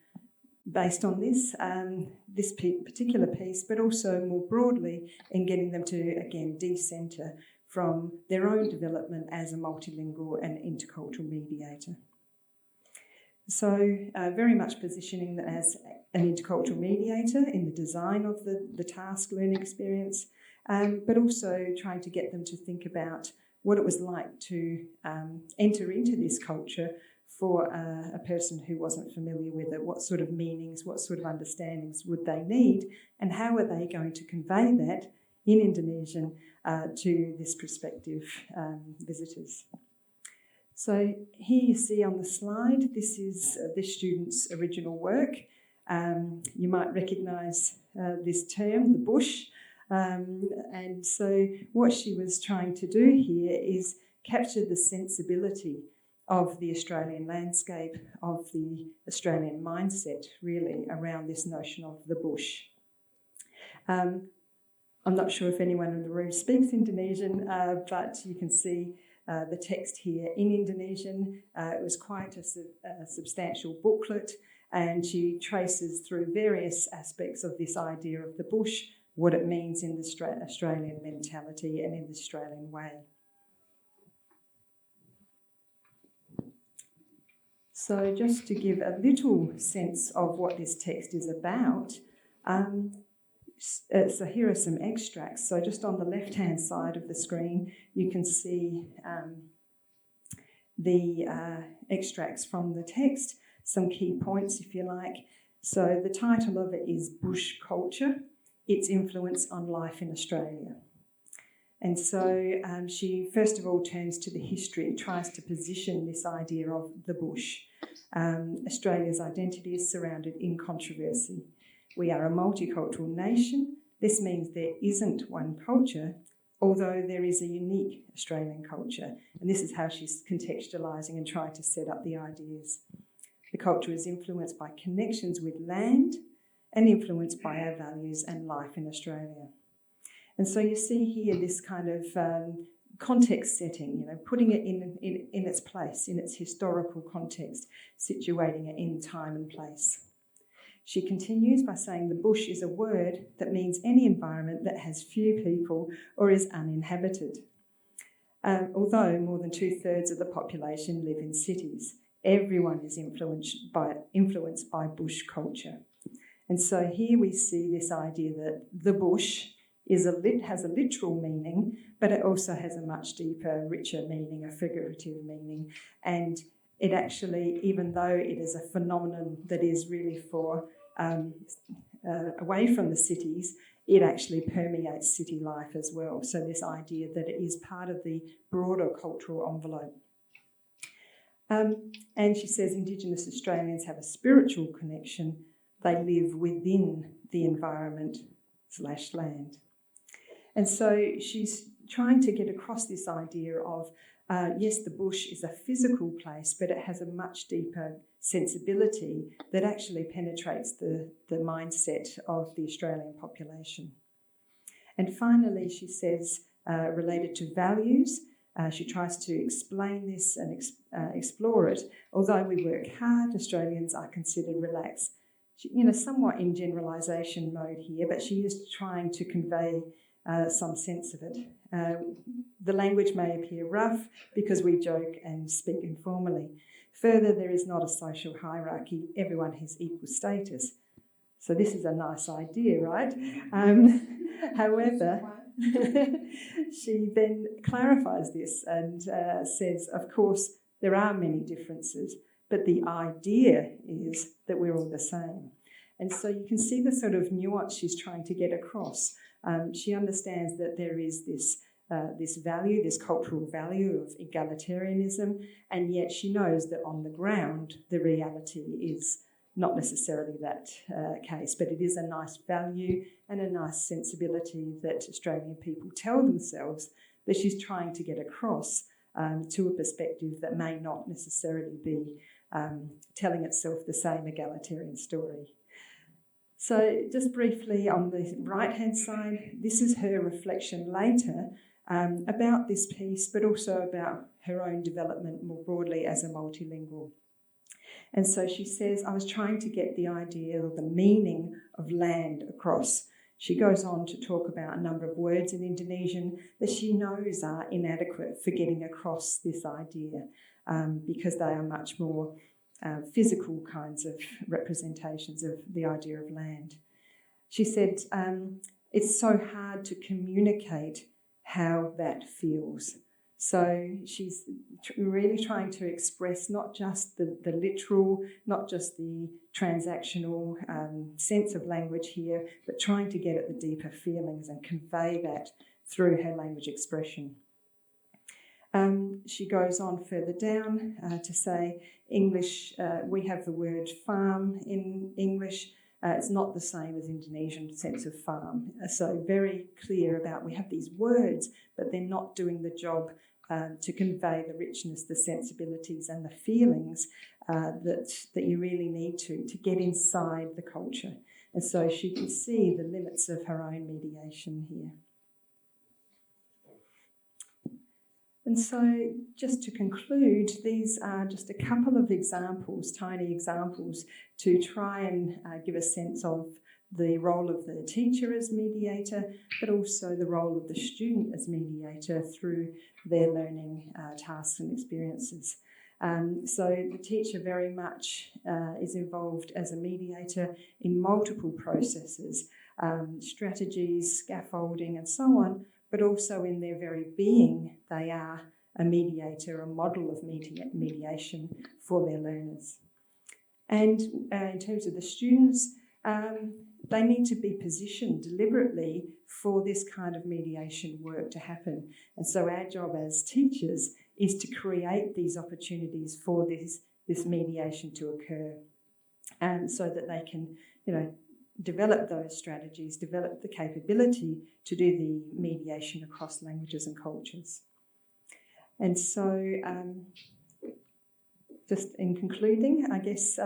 based on this particular piece, but also more broadly in getting them to, again, decenter from their own development as a multilingual and intercultural mediator. So very much positioning them as an intercultural mediator in the design of the task learning experience, but also trying to get them to think about what it was like to enter into this culture for a person who wasn't familiar with it. What sort of meanings, what sort of understandings would they need, and how are they going to convey that in Indonesian to this prospective visitors? So here you see on the slide, this is this student's original work. You might recognise this term, the bush. And so what she was trying to do here is capture the sensibility of the Australian landscape, of the Australian mindset, really, around this notion of the bush. I'm not sure if anyone in the room speaks Indonesian, but you can see the text here in Indonesian. It was quite a substantial booklet, and she traces through various aspects of this idea of the bush, what it means in the Australian mentality and in the Australian way. So just to give a little sense of what this text is about, so here are some extracts. So just on the left-hand side of the screen, you can see the extracts from the text, some key points, if you like. So the title of it is Bush Culture, Its Influence on Life in Australia. And so she first of all turns to the history, tries to position this idea of the bush. Australia's identity is surrounded in controversy. We are a multicultural nation. This means there isn't one culture, although there is a unique Australian culture. And this is how she's contextualising and trying to set up the ideas. The culture is influenced by connections with land and influenced by our values and life in Australia. And so you see here this kind of context setting, putting it in its place, in its historical context, situating it in time and place. She continues by saying the bush is a word that means any environment that has few people or is uninhabited. Although more than 2/3 of the population live in cities, everyone is influenced by bush culture. And so here we see this idea that the bush has a literal meaning, but it also has a much deeper, richer meaning, a figurative meaning. And it actually, even though it is a phenomenon that is really for away from the cities, it actually permeates city life as well. So this idea that it is part of the broader cultural envelope. And she says Indigenous Australians have a spiritual connection. They live within the environment/land. And so she's trying to get across this idea of, yes, the bush is a physical place, but it has a much deeper sensibility that actually penetrates the mindset of the Australian population. And finally, she says, related to values, she tries to explain this and explore it. Although we work hard, Australians are considered relaxed. Somewhat in generalisation mode here, but she is trying to convey some sense of it. The language may appear rough because we joke and speak informally. Further, there is not a social hierarchy. Everyone has equal status. So this is a nice idea, right? However, she then clarifies this and says, of course, there are many differences, but the idea is that we're all the same. And so you can see the sort of nuance she's trying to get across. She understands that there is this value, this cultural value of egalitarianism, and yet she knows that on the ground the reality is not necessarily that case, but it is a nice value and a nice sensibility that Australian people tell themselves that she's trying to get across to a perspective that may not necessarily be telling itself the same egalitarian story. So just briefly on the right-hand side, this is her reflection later about this piece, but also about her own development more broadly as a multilingual. And so she says, I was trying to get the idea or the meaning of land across. She goes on to talk about a number of words in Indonesian that she knows are inadequate for getting across this idea because they are much more physical kinds of representations of the idea of land. She said, it's so hard to communicate how that feels. So she's really trying to express not just the literal, not just the transactional sense of language here, but trying to get at the deeper feelings and convey that through her language expression. She goes on further down to say English, we have the word farm in English. It's not the same as Indonesian sense of farm. So very clear about we have these words, but they're not doing the job to convey the richness, the sensibilities and the feelings that you really need to get inside the culture. And so she can see the limits of her own mediation here. And so just to conclude, these are just a couple of examples, tiny examples, to try and give a sense of the role of the teacher as mediator, but also the role of the student as mediator through their learning tasks and experiences. So the teacher very much is involved as a mediator in multiple processes, strategies, scaffolding and so on, but also in their very being, they are a mediator, a model of mediation for their learners. And in terms of the students, they need to be positioned deliberately for this kind of mediation work to happen. And so our job as teachers is to create these opportunities for this mediation to occur, so that they can, develop those strategies, develop the capability to do the mediation across languages and cultures. And so, just in concluding, I guess,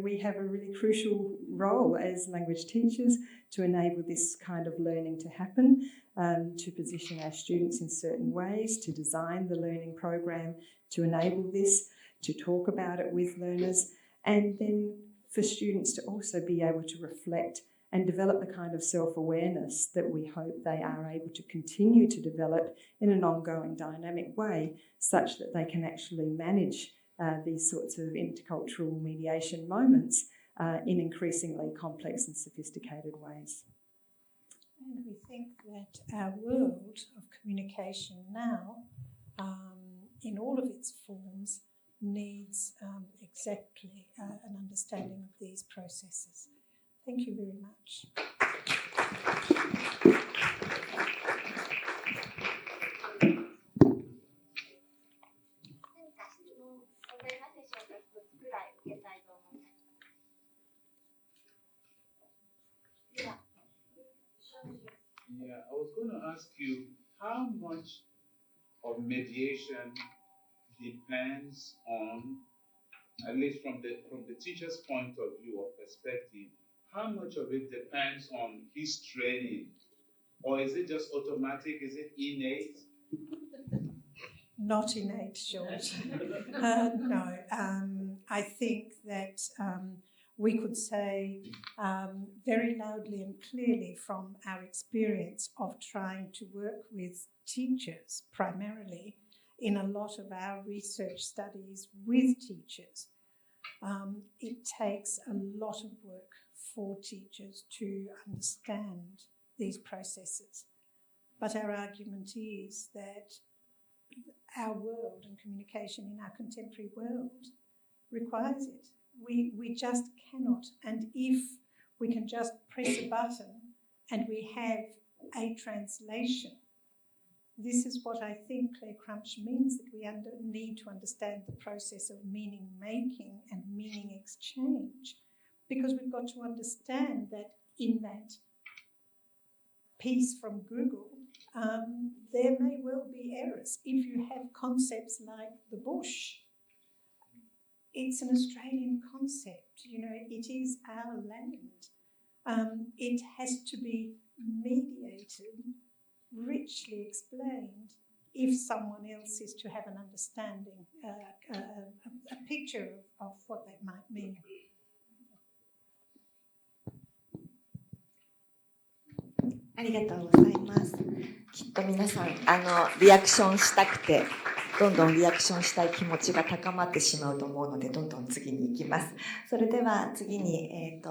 we have a really crucial role as language teachers to enable this kind of learning to happen, to position our students in certain ways, to design the learning program to enable this, to talk about it with learners, and then for students to also be able to reflect and develop the kind of self-awareness that we hope they are able to continue to develop in an ongoing dynamic way, such that they can actually manage these sorts of intercultural mediation moments in increasingly complex and sophisticated ways. And we think that our world of communication now, in all of its forms, needs exactly an understanding of these processes. Thank you very much. Yeah, I was going to ask you how much of mediation depends on, at least from the teacher's point of view or perspective, how much of it depends on his training, or is it just automatic? Is it innate? Not innate, George. No, I think that we could say very loudly and clearly from our experience of trying to work with teachers primarily in a lot of our research studies with teachers, it takes a lot of work for teachers to understand these processes. But our argument is that our world and communication in our contemporary world requires it. We just cannot. And if we can just press a button and we have a translation, this is what I think Claire Crumch means, that we need to understand the process of meaning making and meaning exchange, because we've got to understand that in that piece from Google, there may well be errors. If you have concepts like the bush, it's an Australian concept, it is our land. It has to be mediated, richly explained, if someone else is to have an understanding, a picture of what that might mean. ありがとうございます。きっと皆さんリアクションしたくてどんどんリアクションしたい気持ちが高まってしまうと思うので、どんどん次に行きます。それでは次にジ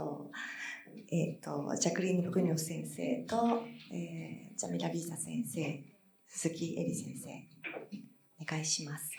ャクリーヌ・ブグニョ先生と、ジャミラ・ビーザ先生、鈴木エリ先生、お願いします。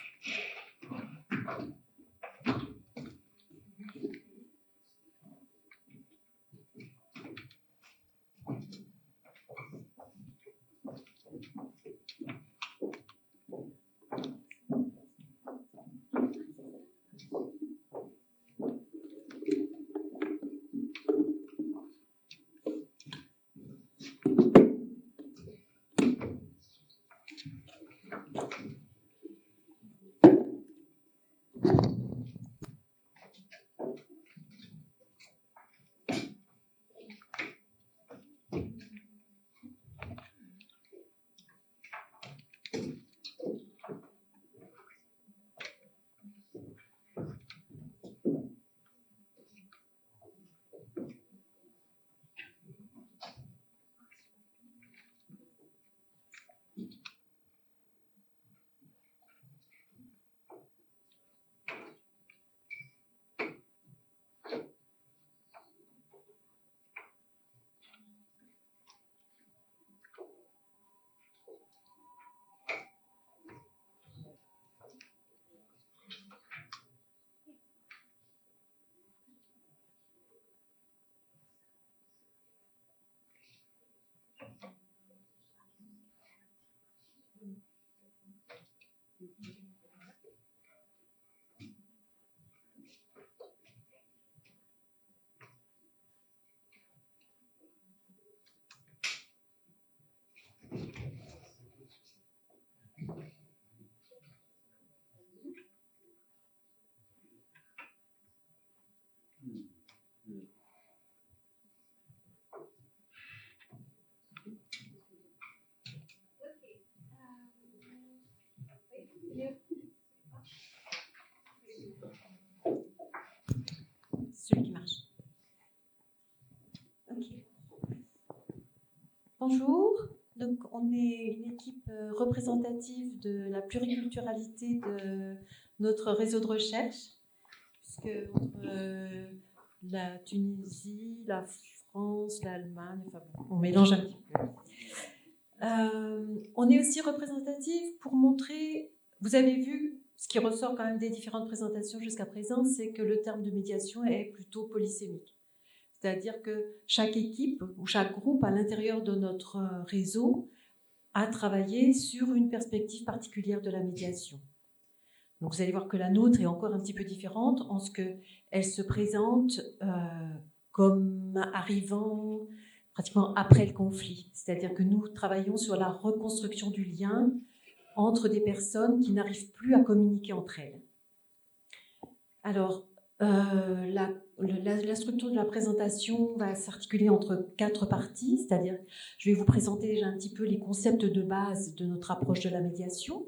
Celui qui marche. Ok. Bonjour. Donc, on est une équipe représentative de la pluriculturalité de notre réseau de recherche, puisque entre la Tunisie, la France, l'Allemagne, enfin bon, on mélange un petit peu. On est aussi représentatif pour montrer, vous avez vu, ce qui ressort quand même des différentes présentations jusqu'à présent, c'est que le terme de médiation est plutôt polysémique. C'est-à-dire que chaque équipe ou chaque groupe à l'intérieur de notre réseau a travaillé sur une perspective particulière de la médiation. Donc vous allez voir que la nôtre est encore un petit peu différente en ce qu'elle se présente comme arrivant pratiquement après le conflit. C'est-à-dire que nous travaillons sur la reconstruction du lien entre des personnes qui n'arrivent plus à communiquer entre elles. Alors, la structure de la présentation va s'articuler entre 4 parties, c'est-à-dire je vais vous présenter déjà un petit peu les concepts de base de notre approche de la médiation.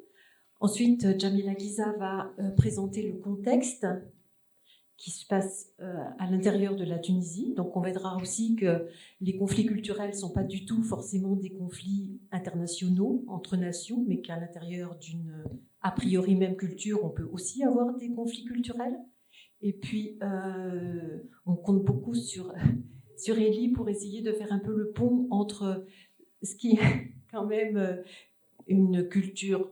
Ensuite, Jamila Guiza va présenter le contexte qui se passe à l'intérieur de la Tunisie. Donc on verra aussi que les conflits culturels ne sont pas du tout forcément des conflits internationaux entre nations, mais qu'à l'intérieur d'une a priori même culture, on peut aussi avoir des conflits culturels. Et puis on compte beaucoup sur Ellie pour essayer de faire un peu le pont entre ce qui est quand même une culture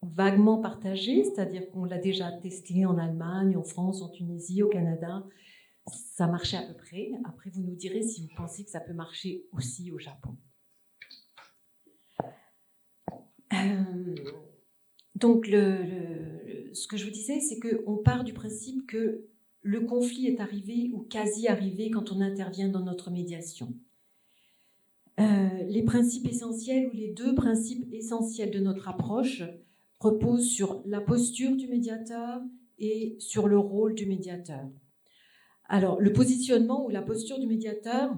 vaguement partagé, c'est-à-dire qu'on l'a déjà testé en Allemagne, en France, en Tunisie, au Canada. Ça marchait à peu près. Après, vous nous direz si vous pensez que ça peut marcher aussi au Japon. Donc, ce que je vous disais, c'est qu'on part du principe que le conflit est arrivé ou quasi arrivé quand on intervient dans notre médiation. Les principes essentiels ou les 2 principes essentiels de notre approche repose sur la posture du médiateur et sur le rôle du médiateur. Alors, le positionnement ou la posture du médiateur,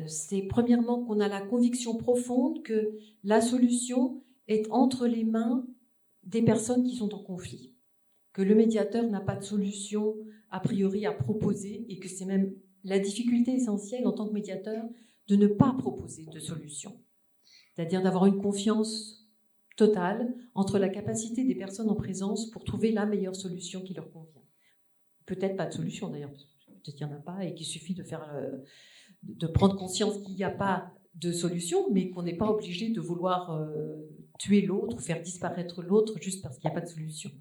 c'est premièrement qu'on a la conviction profonde que la solution est entre les mains des personnes qui sont en conflit, que le médiateur n'a pas de solution a priori à proposer et que c'est même la difficulté essentielle en tant que médiateur de ne pas proposer de solution, c'est-à-dire d'avoir une confiance totale entre la capacité des personnes en présence pour trouver la meilleure solution qui leur convient. Peut-être pas de solution d'ailleurs, peut-être qu'il n'y en a pas et qu'il suffit de prendre conscience qu'il n'y a pas de solution, mais qu'on n'est pas obligé de vouloir tuer l'autre ou faire disparaître l'autre juste parce qu'il n'y a pas de solution.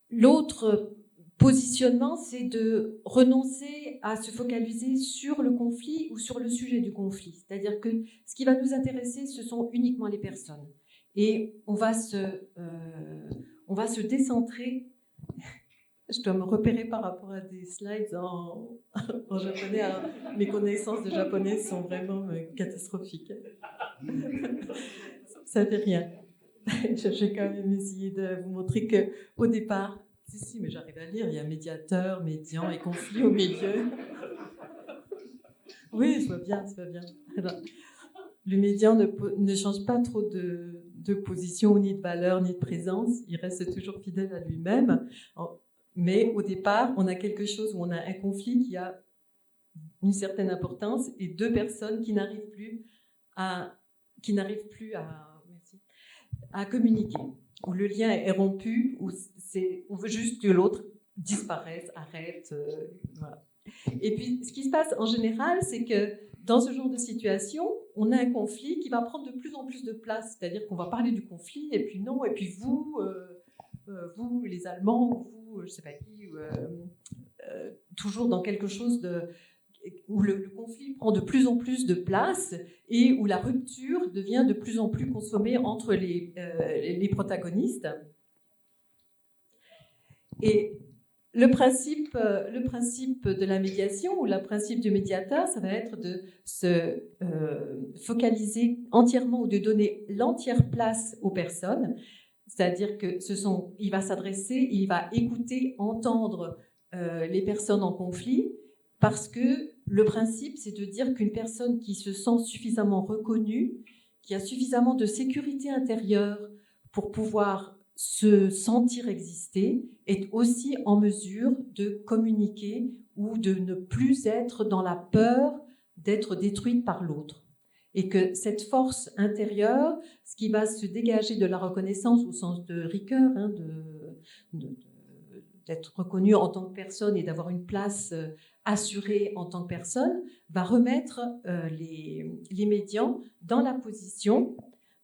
L'autre positionnement, c'est de renoncer à se focaliser sur le conflit ou sur le sujet du conflit. C'est-à-dire que ce qui va nous intéresser, ce sont uniquement les personnes. Et on va se décentrer. Je dois me repérer par rapport à des slides en japonais. Alors, mes connaissances de japonais sont vraiment catastrophiques. Ça fait rien. Je vais quand même essayer de vous montrer qu'au départ, si, mais j'arrive à lire, il y a médiateur, médian et conflit au milieu. Oui, je vois bien. Alors, le médian ne change pas trop de position, ni de valeur, ni de présence. Il reste toujours fidèle à lui-même. Mais au départ, on a quelque chose où on a un conflit qui a une certaine importance et 2 personnes qui n'arrivent plus à communiquer, où le lien est rompu, où on veut juste que l'autre disparaisse, arrête, voilà. Et puis, ce qui se passe en général, c'est que dans ce genre de situation, on a un conflit qui va prendre de plus en plus de place, c'est-à-dire qu'on va parler du conflit, et puis non, et puis vous les Allemands, vous, je sais pas qui, toujours dans quelque chose où le conflit prend de plus en plus de place et où la rupture devient de plus en plus consommée entre les protagonistes. Et le principe de la médiation ou le principe du médiateur, ça va être de se focaliser entièrement ou de donner l'entière place aux personnes. C'est-à-dire que il va s'adresser, il va écouter, entendre les personnes en conflit, parce que le principe, c'est de dire qu'une personne qui se sent suffisamment reconnue, qui a suffisamment de sécurité intérieure pour pouvoir se sentir exister, est aussi en mesure de communiquer ou de ne plus être dans la peur d'être détruite par l'autre. Et que cette force intérieure, ce qui va se dégager de la reconnaissance au sens de Ricoeur, hein, d'être reconnu en tant que personne et d'avoir une place assurée en tant que personne, va remettre les médians dans la position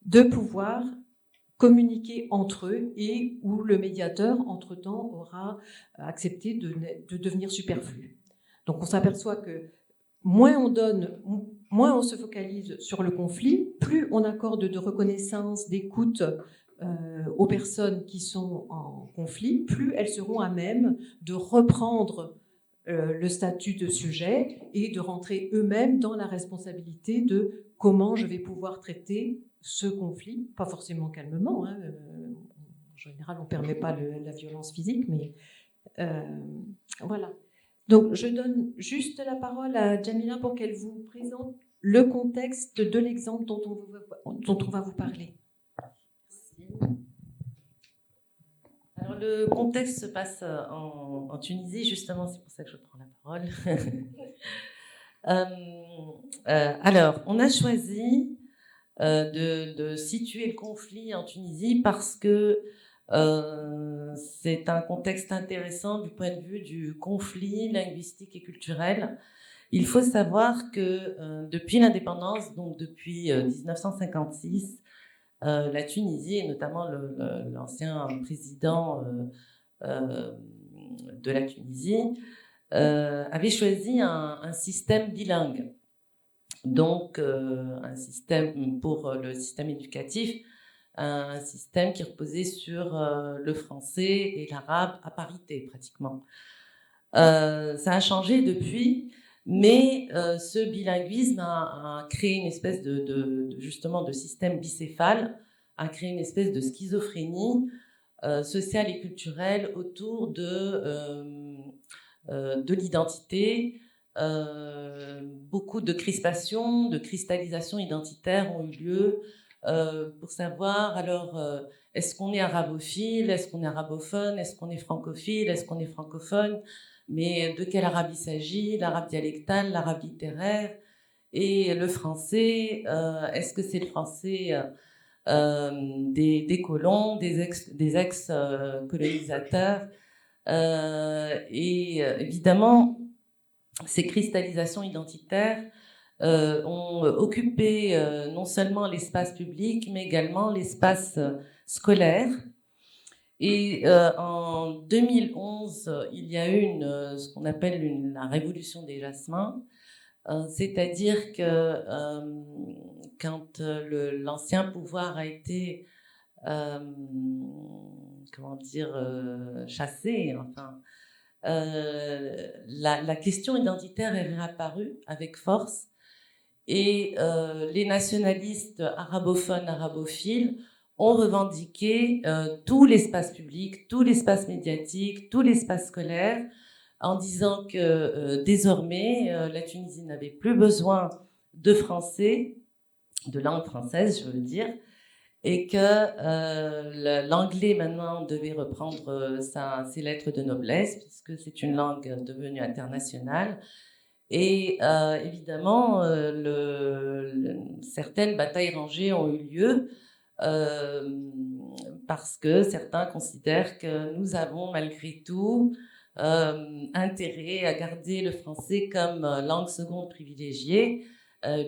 de pouvoir communiquer entre eux et où le médiateur, entre-temps, aura accepté de devenir superflu. Donc on s'aperçoit que moins on donne, moins on se focalise sur le conflit, plus on accorde de reconnaissance, d'écoute aux personnes qui sont en conflit, plus elles seront à même de reprendre le statut de sujet et de rentrer eux-mêmes dans la responsabilité de comment je vais pouvoir traiter ce conflit, pas forcément calmement, hein, en général on ne permet pas la violence physique, mais voilà. Donc je donne juste la parole à Jamila pour qu'elle vous présente le contexte de l'exemple dont on va vous parler. Alors, le contexte se passe en Tunisie, justement, c'est pour ça que je prends la parole. Alors, on a choisi de situer le conflit en Tunisie parce que c'est un contexte intéressant du point de vue du conflit linguistique et culturel. Il faut savoir que depuis l'indépendance, donc depuis 1956, la Tunisie, et notamment l'ancien président de la Tunisie, avait choisi un système bilingue. Donc, un système pour le système éducatif, un système qui reposait sur le français et l'arabe à parité, pratiquement. Ça a changé depuis, mais ce bilinguisme a créé une espèce justement de système bicéphale, a créé une espèce de schizophrénie sociale et culturelle autour de l'identité. Beaucoup de crispations, de cristallisations identitaires ont eu lieu pour savoir, alors, est-ce qu'on est arabophile, est-ce qu'on est arabophone, est-ce qu'on est francophile, est-ce qu'on est francophone, mais de quel arabe il s'agit, l'arabe dialectal, l'arabe littéraire, et le français, est-ce que c'est le français des colons, des ex-colonisateurs, et évidemment, ces cristallisations identitaires ont occupé non seulement l'espace public, mais également l'espace scolaire. Et en 2011, il y a eu ce qu'on appelle la révolution des jasmins, c'est-à-dire que quand l'ancien pouvoir a été chassé, enfin, la question identitaire est réapparue avec force et les nationalistes arabophones, arabophiles ont revendiqué tout l'espace public, tout l'espace médiatique, tout l'espace scolaire en disant que désormais la Tunisie n'avait plus besoin de français, de langue française je veux dire, et que l'anglais maintenant devait reprendre ses lettres de noblesse puisque c'est une langue devenue internationale. Et évidemment, certaines batailles rangées ont eu lieu parce que certains considèrent que nous avons malgré tout intérêt à garder le français comme langue seconde privilégiée,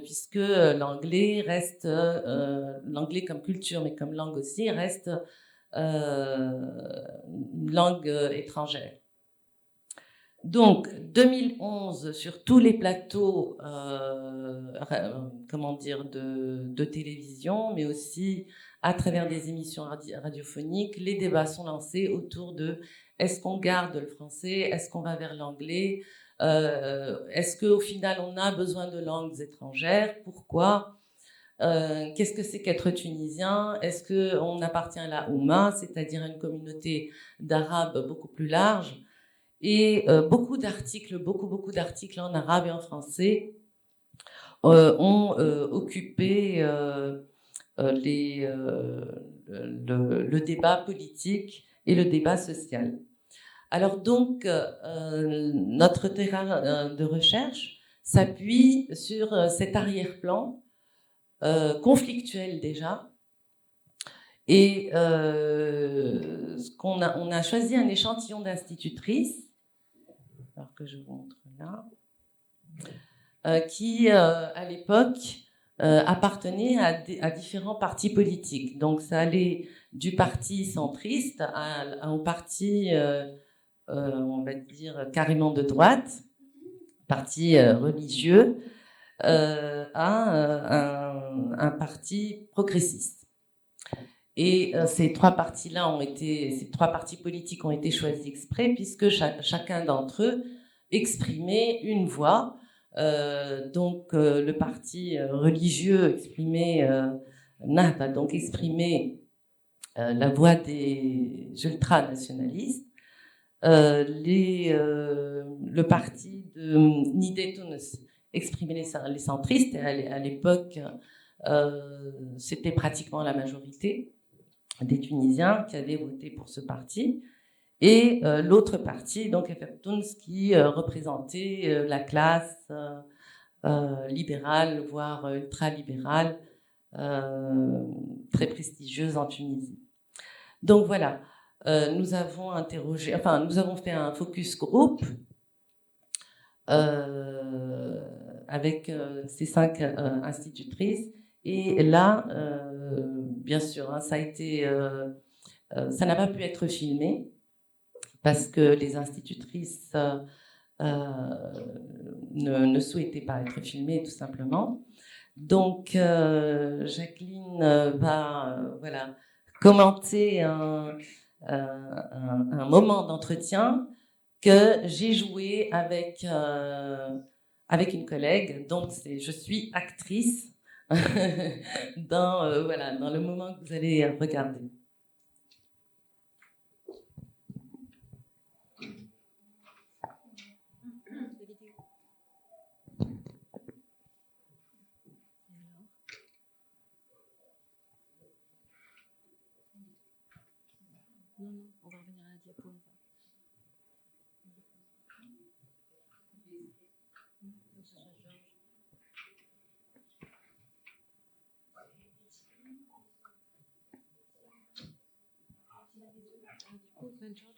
puisque l'anglais reste, l'anglais comme culture, mais comme langue aussi, reste une langue étrangère. Donc, 2011, sur tous les plateaux, comment dire, de télévision, mais aussi à travers des émissions radiophoniques, les débats sont lancés autour de est-ce qu'on garde le français, est-ce qu'on va vers l'anglais, est-ce qu'au final on a besoin de langues étrangères, pourquoi, qu'est-ce que c'est qu'être tunisien, est-ce qu'on appartient à la Oumma, c'est-à-dire à une communauté d'arabes beaucoup plus large, et beaucoup d'articles en arabe et en français ont occupé le débat politique et le débat social. Alors donc, notre terrain de recherche s'appuie sur cet arrière-plan conflictuel déjà. Et on a choisi un échantillon d'institutrices, alors que je vous montre là, qui à l'époque appartenait à différents partis politiques. Donc ça allait du parti centriste au parti, on va dire, carrément de droite, parti religieux, à un parti progressiste. Et ces trois partis politiques ont été choisis exprès puisque chacun d'entre eux exprimait une voix. Donc le parti religieux exprimait Nahda, donc exprimait la voix des ultranationalistes. Le parti de Nidé Tunis exprimait les centristes, et à l'époque c'était pratiquement la majorité des Tunisiens qui avaient voté pour ce parti, et l'autre parti, donc Tunis, qui représentait la classe libérale, voire ultra-libérale, très prestigieuse en Tunisie. Donc voilà, nous avons fait un focus group avec ces 5 institutrices. Et là, bien sûr, ça n'a pas pu être filmé parce que les institutrices ne souhaitaient pas être filmées, tout simplement. Donc, Jacqueline va commenter un moment d'entretien que j'ai joué avec une collègue. Donc, je suis actrice dans le moment que vous allez regarder. Non, on va revenir à la diapo.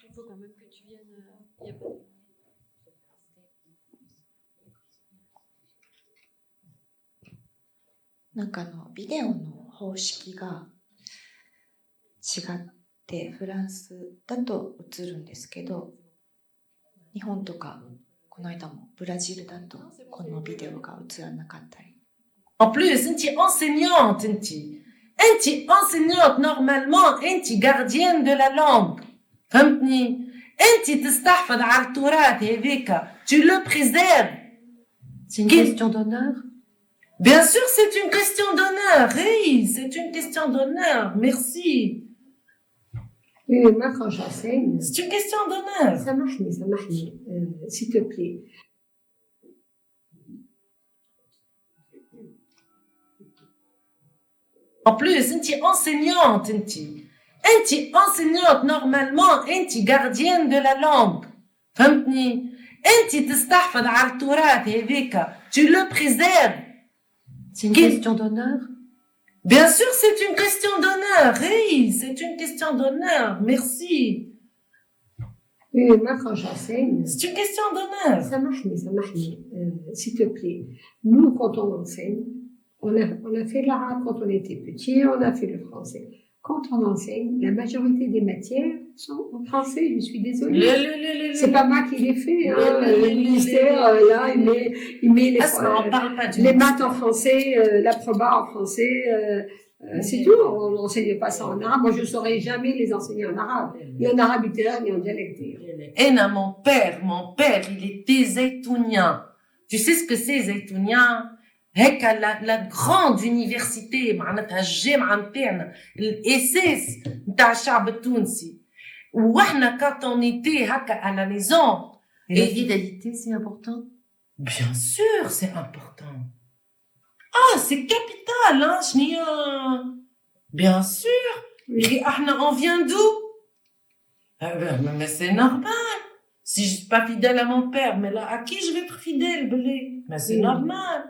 Il faut quand même que tu viennes. Il y a pas de... なんかビデオの方式が違ってフランスだと映るんですけど、日本とかこの間もブラジルだとこのビデオが映らなかったり。En plus, انتي enseignante, انتي enseignante normalement, انتي gardienne de la langue. فهمتني؟ انتي تستحفظ على التراث هذيك. Tu le préserves. C'est une question d'honneur. Bien sûr, c'est une question d'honneur. Oui, c'est une question d'honneur. Merci. Oui, moi, quand j'enseigne... C'est une question d'honneur. Ça marche, s'il te plaît. En plus, انتي enseignante, انتي enseignante normalement, انتي gardienne de la langue. فهمتني؟ انتي تستحفظ على التراث هذيك. Tu le préserves. C'est une question d'honneur. Bien sûr, c'est une question d'honneur. Oui, c'est une question d'honneur. Merci. Oui, moi, quand j'enseigne... C'est une question d'honneur. Ça marche, s'il te plaît. Nous, quand on enseigne, on a fait l'arabe quand on était petit, on a fait le français. quand on enseigne, la majorité des matières sont en français, je suis désolée. C'est pas moi qui les fais, hein. Le ministère, là, il met les maths en français, la proba en français, c'est tout. On n'enseigne pas ça en arabe. Moi, je ne saurais jamais les enseigner en arabe. Ni en arabe littéraire, ni en dialecte. Et mon père, il était zaytounien. Tu sais ce que c'est, zaytounien? La grande université, معناتها الجامعة نتاعنا الأساس نتاع الشعب التونسي. وإحنا quand on était هكا à la maison. Et la fidélité, c'est important? Bien sûr, c'est important. Ah, c'est capital, hein, Chnia. Bien sûr. Et on vient d'où? Mais c'est normal. Si je suis pas fidèle à mon père, mais là, à qui je vais être fidèle, Belé? Mais c'est normal.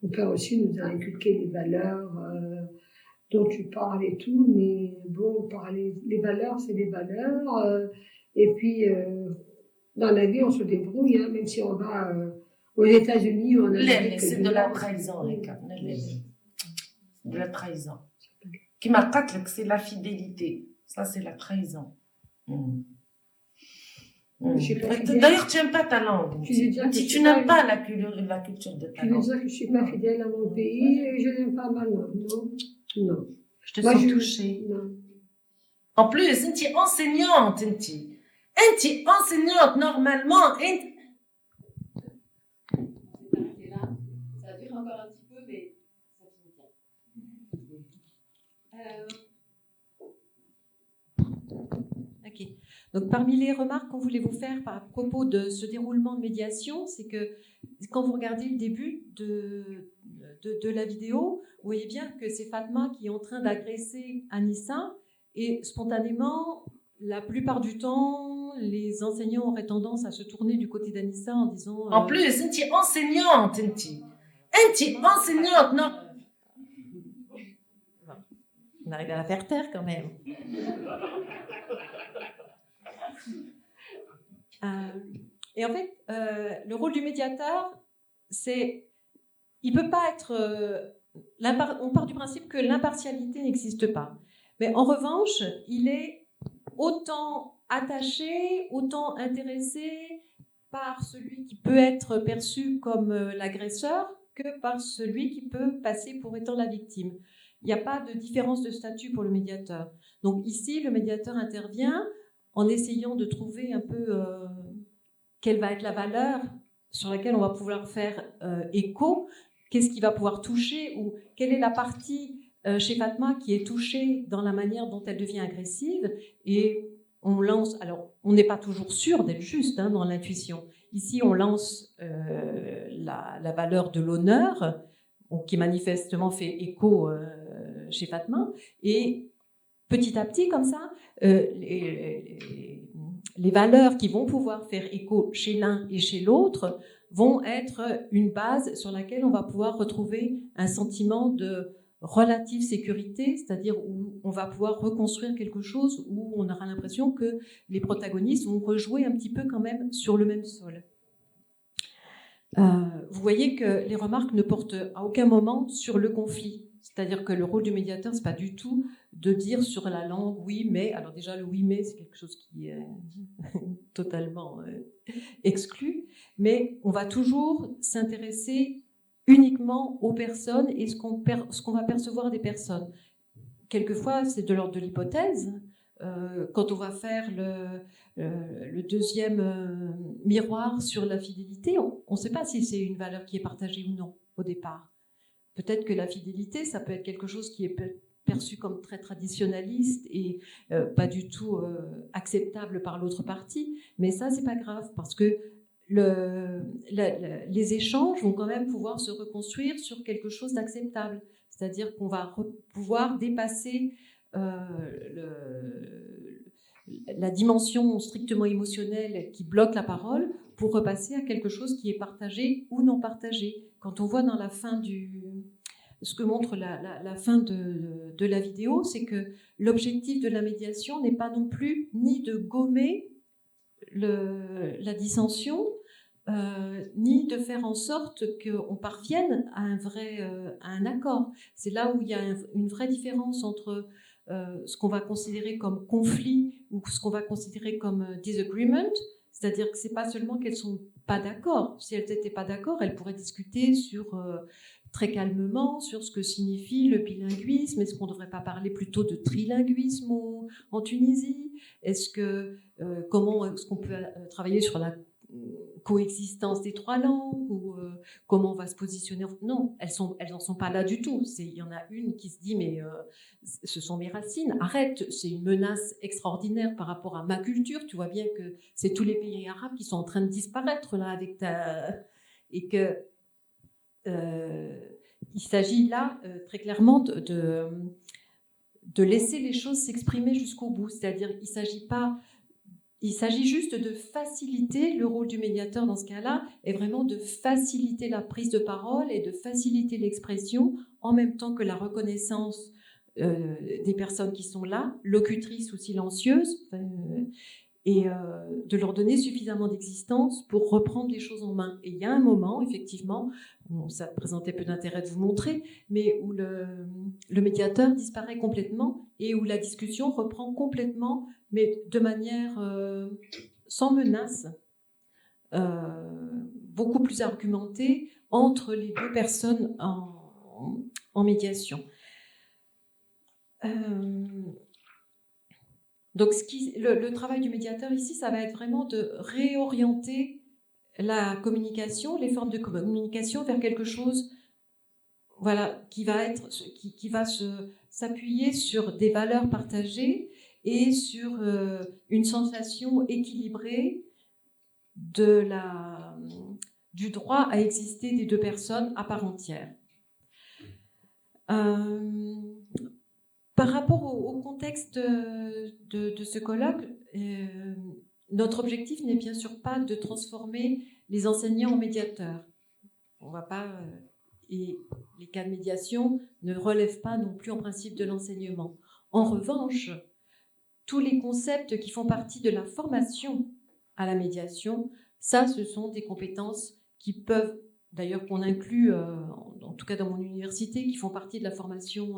Mon père aussi nous a inculqué des valeurs dont tu parles et tout, mais bon, les valeurs, c'est des valeurs. Et puis, dans la vie, on se débrouille, hein, même si on va aux États-Unis, on a c'est de la trahison, Rika. De la trahison. Qui m'a dit que c'est la fidélité. Ça, c'est la trahison. D'ailleurs, tu n'aimes pas ta langue. Si tu n'aimes pas la culture de ta langue. Tu veux dire que je ne suis pas fidèle à mon pays et je n'aime pas ma langue, non? Non. Je te sens touchée. Non. En plus, tu es enseignante, tu es enseignante, normalement. Ça dure encore un petit peu, mais ça finit bien. Ok. Donc, parmi les remarques qu'on voulait vous faire à propos de ce déroulement de médiation, c'est que quand vous regardez le début de la vidéo, vous voyez bien que c'est Fatma qui est en train d'agresser Anissa et spontanément, la plupart du temps, les enseignants auraient tendance à se tourner du côté d'Anissa en disant... En plus, tu es enseignante, tu es enseignante, non? On arrive à la faire taire quand même. Et en fait, le rôle du médiateur, c'est, il peut pas être, on part du principe que l'impartialité n'existe pas. Mais en revanche, il est autant attaché, autant intéressé par celui qui peut être perçu comme l'agresseur que par celui qui peut passer pour étant la victime. Il n'y a pas de différence de statut pour le médiateur. Donc ici, le médiateur intervient en essayant de trouver un peu quelle va être la valeur sur laquelle on va pouvoir faire écho, qu'est-ce qui va pouvoir toucher, ou quelle est la partie chez Fatma qui est touchée dans la manière dont elle devient agressive. Et on lance, alors on n'est pas toujours sûr d'être juste dans l'intuition. Ici, on lance la valeur de l'honneur, qui manifestement fait écho chez Fatma, et petit à petit, comme ça, les valeurs qui vont pouvoir faire écho chez l'un et chez l'autre vont être une base sur laquelle on va pouvoir retrouver un sentiment de relative sécurité, c'est-à-dire où on va pouvoir reconstruire quelque chose où on aura l'impression que les protagonistes vont rejouer un petit peu quand même sur le même sol. Vous voyez que les remarques ne portent à aucun moment sur le conflit. C'est-à-dire que le rôle du médiateur, c'est pas du tout de dire sur la langue oui mais. Alors déjà le oui mais c'est quelque chose qui est totalement exclu, mais on va toujours s'intéresser uniquement aux personnes et ce qu'on va percevoir des personnes. Quelquefois c'est de l'ordre de l'hypothèse. Quand on va faire le deuxième miroir sur la fidélité, on ne sait pas si c'est une valeur qui est partagée ou non au départ. Peut-être que la fidélité, ça peut être quelque chose qui est perçu comme très traditionnaliste et pas du tout acceptable par l'autre partie, mais ça, c'est pas grave parce que les échanges vont quand même pouvoir se reconstruire sur quelque chose d'acceptable. C'est-à-dire qu'on va pouvoir dépasser la dimension strictement émotionnelle qui bloque la parole pour repasser à quelque chose qui est partagé ou non partagé. Quand on voit dans la fin ce que montre la fin de la vidéo, c'est que l'objectif de la médiation n'est pas non plus ni de gommer la dissension, ni de faire en sorte qu'on parvienne à un accord. C'est là où il y a une vraie différence entre ce qu'on va considérer comme conflit ou ce qu'on va considérer comme disagreement, c'est-à-dire que c'est pas seulement qu'elles sont pas d'accord. Si elles n'étaient pas d'accord, elles pourraient discuter très calmement sur ce que signifie le bilinguisme. Est-ce qu'on ne devrait pas parler plutôt de trilinguisme en Tunisie? Comment est-ce qu'on peut travailler sur la coexistence des 3 langues ou comment on va se positionner? Non, elles n'en sont pas là du tout. Il y en a une qui se dit mais ce sont mes racines, arrête, c'est une menace extraordinaire par rapport à ma culture. Tu vois bien que c'est tous les pays arabes qui sont en train de disparaître là avec et que il s'agit là très clairement de laisser les choses s'exprimer jusqu'au bout. C'est-à-dire il s'agit juste de faciliter le rôle du médiateur dans ce cas-là, et vraiment de faciliter la prise de parole et de faciliter l'expression en même temps que la reconnaissance des personnes qui sont là, locutrices ou silencieuses, et de leur donner suffisamment d'existence pour reprendre les choses en main. Et il y a un moment, effectivement, ça présentait peu d'intérêt de vous montrer, mais où le médiateur disparaît complètement et où la discussion reprend complètement, mais de manière sans menace, beaucoup plus argumentée entre les 2 personnes en médiation. Donc, le travail du médiateur ici, ça va être vraiment de réorienter la communication, les formes de communication vers quelque chose, voilà, qui va s'appuyer sur des valeurs partagées et sur une sensation équilibrée du droit à exister des 2 personnes à part entière. Par rapport au contexte de ce colloque, notre objectif n'est bien sûr pas de transformer les enseignants en médiateurs. On va pas, et les cas de médiation ne relèvent pas non plus en principe de l'enseignement. En revanche, tous les concepts qui font partie de la formation à la médiation, ça, ce sont des compétences qui peuvent, d'ailleurs qu'on inclut, en tout cas dans mon université, qui font partie de la formation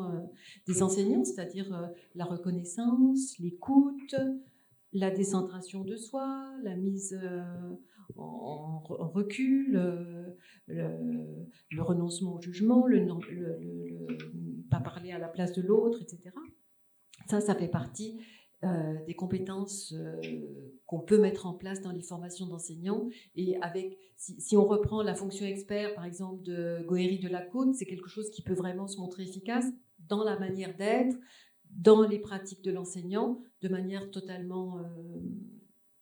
des enseignants, c'est-à-dire la reconnaissance, l'écoute, la décentration de soi, la mise en recul, le renoncement au jugement, le pas parler à la place de l'autre, etc. Ça fait partie des compétences qu'on peut mettre en place dans les formations d'enseignants. Et si on reprend la fonction expert, par exemple, de Goéry de la Côte, c'est quelque chose qui peut vraiment se montrer efficace dans la manière d'être, dans les pratiques de l'enseignant, de manière totalement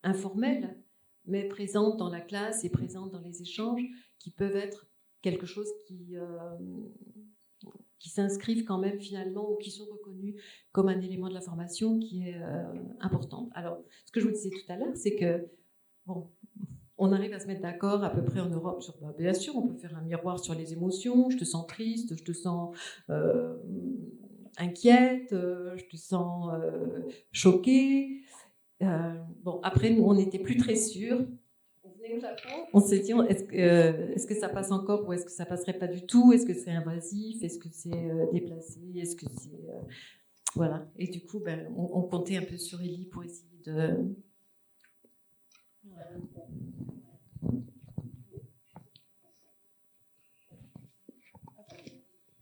informelle, mais présente dans la classe et présente dans les échanges, qui peuvent être quelque chose qui s'inscrivent quand même finalement ou qui sont reconnus comme un élément de la formation qui est important. Alors, ce que je vous disais tout à l'heure, c'est que, bon, on arrive à se mettre d'accord à peu près en Europe sur, bien sûr, on peut faire un miroir sur les émotions, je te sens triste, je te sens inquiète, je te sens choquée. Bon, après, nous, on n'était plus très sûrs. Au Japon, on s'est dit, est-ce que ça passe encore ou est-ce que ça passerait pas du tout? Est-ce que c'est invasif? Est-ce que c'est déplacé? Est-ce que c'est... Voilà. Et du coup, on comptait un peu sur Ellie pour essayer de...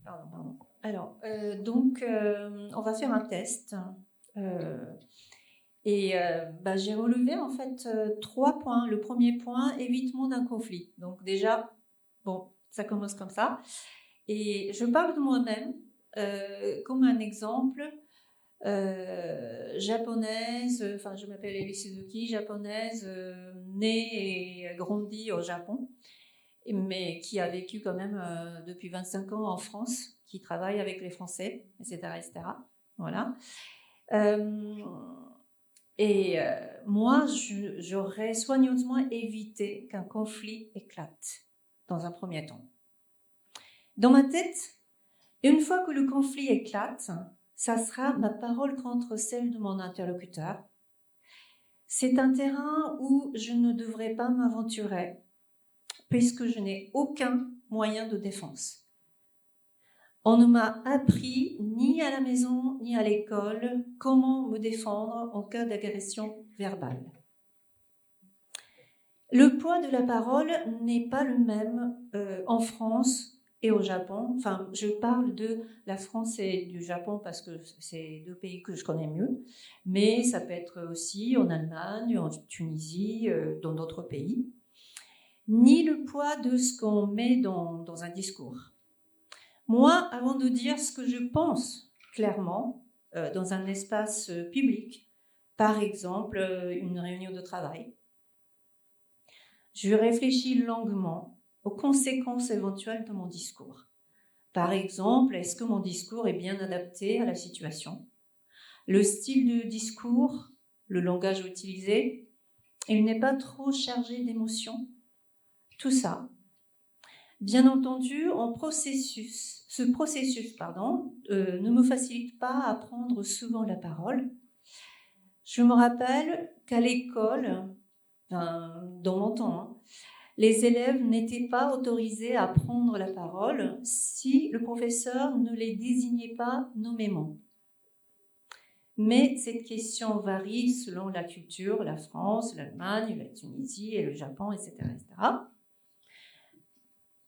Pardon. Alors, donc, on va faire un test. J'ai relevé en fait 3 points. Le premier point, évitement d'un conflit. Donc déjà, bon, ça commence comme ça. Et je parle de moi-même comme un exemple. Japonaise, enfin je m'appelle Ellie Suzuki, japonaise, née et grandie au Japon, mais qui a vécu quand même depuis 25 ans en France, qui travaille avec les Français, etc. etc. Voilà. Moi, j'aurais soigneusement évité qu'un conflit éclate dans un premier temps. Dans ma tête, une fois que le conflit éclate, ça sera ma parole contre celle de mon interlocuteur. C'est un terrain où je ne devrais pas m'aventurer, puisque je n'ai aucun moyen de défense. On ne m'a appris ni à la maison ni à l'école comment me défendre en cas d'agression verbale. Le poids de la parole n'est pas le même en France et au Japon. Enfin, je parle de la France et du Japon parce que c'est deux pays que je connais mieux, mais ça peut être aussi en Allemagne, en Tunisie, dans d'autres pays. Ni le poids de ce qu'on met dans un discours. Moi, avant de dire ce que je pense clairement dans un espace public, par exemple une réunion de travail, je réfléchis longuement aux conséquences éventuelles de mon discours. Par exemple, est-ce que mon discours est bien adapté à la situation? Le style de discours, le langage utilisé, il n'est pas trop chargé d'émotions? Tout ça. Bien entendu, ce processus ne me facilite pas à prendre souvent la parole. Je me rappelle qu'à l'école, dans mon temps, les élèves n'étaient pas autorisés à prendre la parole si le professeur ne les désignait pas nommément. Mais cette question varie selon la culture, la France, l'Allemagne, la Tunisie et le Japon, etc., etc.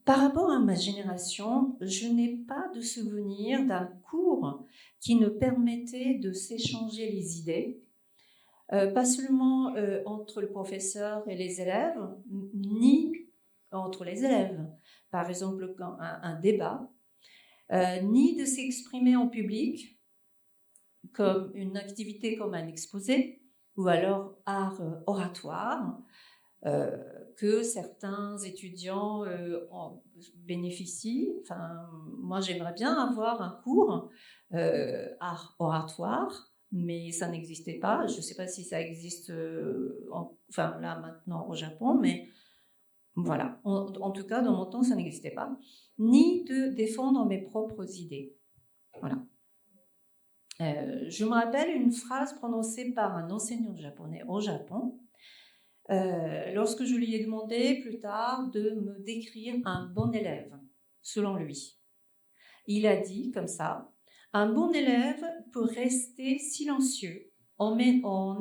Par rapport à ma génération, je n'ai pas de souvenir d'un cours qui nous permettait de s'échanger les idées, pas seulement entre le professeur et les élèves, ni entre les élèves, par exemple un débat, ni de s'exprimer en public comme une activité comme un exposé, ou alors art oratoire, que certains étudiants en bénéficient. Enfin, moi, j'aimerais bien avoir un cours art oratoire, mais ça n'existait pas. Je ne sais pas si ça existe là maintenant au Japon, mais voilà. En tout cas, dans mon temps, ça n'existait pas. Ni de défendre mes propres idées. Voilà. Je me rappelle une phrase prononcée par un enseignant japonais au Japon, lorsque je lui ai demandé plus tard de me décrire un bon élève, selon lui. Il a dit comme ça: un bon élève peut rester silencieux en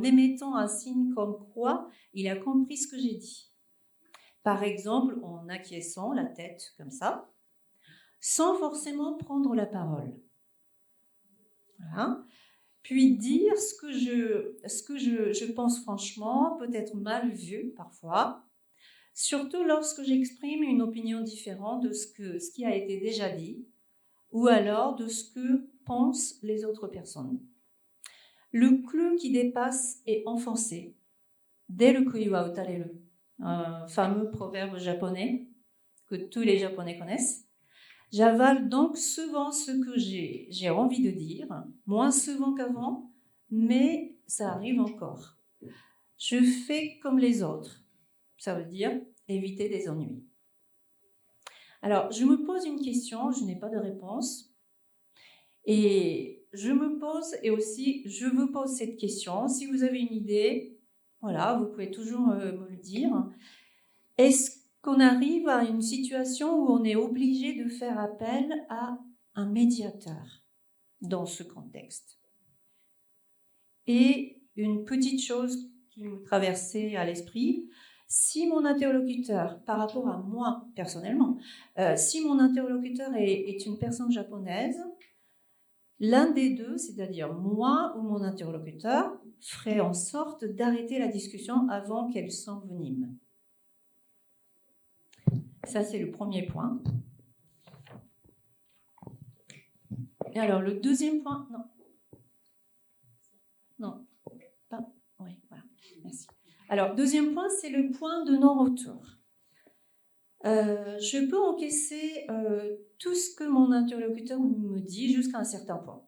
émettant un signe comme quoi il a compris ce que j'ai dit. Par exemple, en acquiesçant la tête comme ça, sans forcément prendre la parole. Voilà. Puis dire ce que je pense franchement, peut être mal vu parfois, surtout lorsque j'exprime une opinion différente de ce qui a été déjà dit, ou alors de ce que pensent les autres personnes. Le clou qui dépasse est enfoncé. Dès kuyu wa utareru, un fameux proverbe japonais que tous les Japonais connaissent. J'avale donc souvent ce que j'ai envie de dire, moins souvent qu'avant, mais ça arrive encore. Je fais comme les autres, ça veut dire éviter des ennuis. Alors, je me pose une question, je n'ai pas de réponse, et je vous pose cette question. Si vous avez une idée, voilà, vous pouvez toujours me le dire. Est-ce qu'on arrive à une situation où on est obligé de faire appel à un médiateur dans ce contexte? Et une petite chose qui me traversait à l'esprit, si mon interlocuteur, par rapport à moi personnellement, si mon interlocuteur est une personne japonaise, l'un des deux, c'est-à-dire moi ou mon interlocuteur, ferait en sorte d'arrêter la discussion avant qu'elle s'envenime. Ça, c'est le premier point. Et alors, le deuxième point... Non. Pas... Oui, voilà. Merci. Alors, deuxième point, c'est le point de non-retour. Je peux encaisser tout ce que mon interlocuteur me dit jusqu'à un certain point.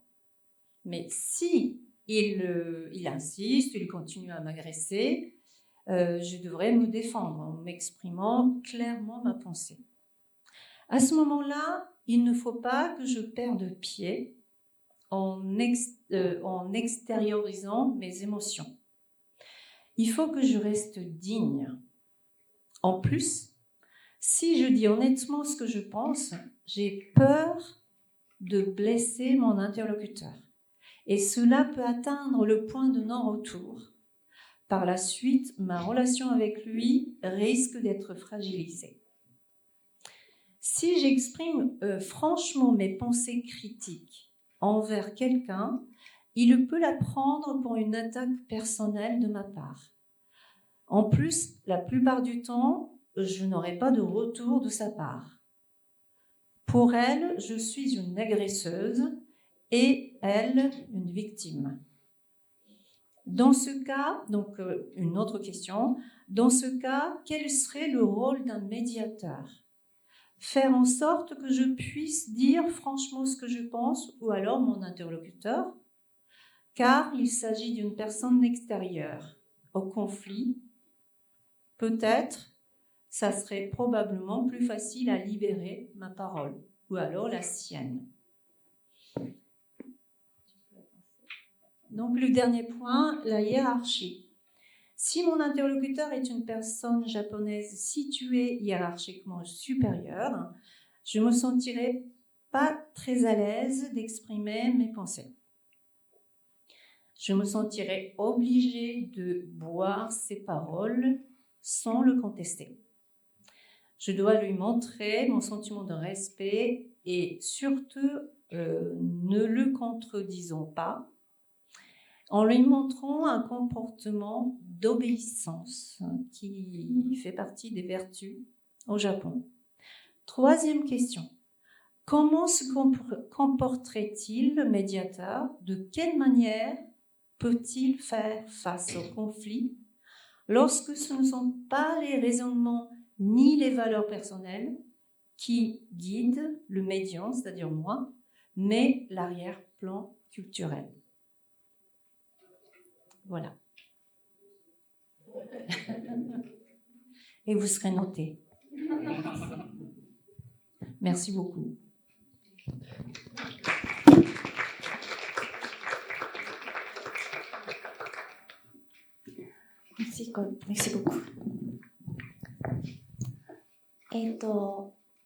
Mais si il insiste, il continue à m'agresser, je devrais me défendre en m'exprimant clairement ma pensée. À ce moment-là, il ne faut pas que je perde pied en extériorisant mes émotions. Il faut que je reste digne. En plus, si je dis honnêtement ce que je pense, j'ai peur de blesser mon interlocuteur. Et cela peut atteindre le point de non-retour. Par la suite, ma relation avec lui risque d'être fragilisée. Si j'exprime franchement mes pensées critiques envers quelqu'un, il peut la prendre pour une attaque personnelle de ma part. En plus, la plupart du temps, je n'aurai pas de retour de sa part. Pour elle, je suis une agresseuse et elle, une victime. Dans ce cas, donc une autre question, dans ce cas, quel serait le rôle d'un médiateur ? Faire en sorte que je puisse dire franchement ce que je pense ou alors mon interlocuteur, car il s'agit d'une personne extérieure au conflit. Peut-être, ça serait probablement plus facile à libérer ma parole ou alors la sienne. Donc le dernier point, la hiérarchie. Si mon interlocuteur est une personne japonaise située hiérarchiquement supérieure, je me sentirai pas très à l'aise d'exprimer mes pensées. Je me sentirai obligée de boire ses paroles sans le contester. Je dois lui montrer mon sentiment de respect et surtout ne le contredisons pas en lui montrant un comportement d'obéissance qui fait partie des vertus au Japon. Troisième question. Comment se comporterait-il le médiateur ? De quelle manière peut-il faire face au conflit lorsque ce ne sont pas les raisonnements ni les valeurs personnelles qui guident le médian, c'est-à-dire moi, mais l'arrière-plan culturel. Voilà. Et vous serez noté. Merci beaucoup. Merci beaucoup.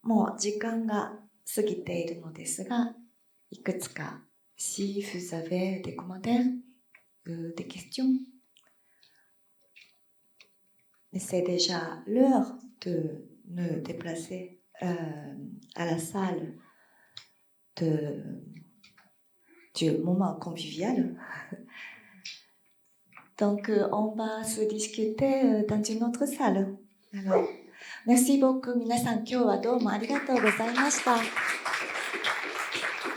もう時間が過ぎているのですが、いくつか si vous avez des commentaires, des questions. C'est déjà l'heure de me déplacer à la salle du moment convivial. Donc, on va se discuter dans une autre salle. Alors, merci beaucoup. 皆さん、今日はどうもありがとうございました。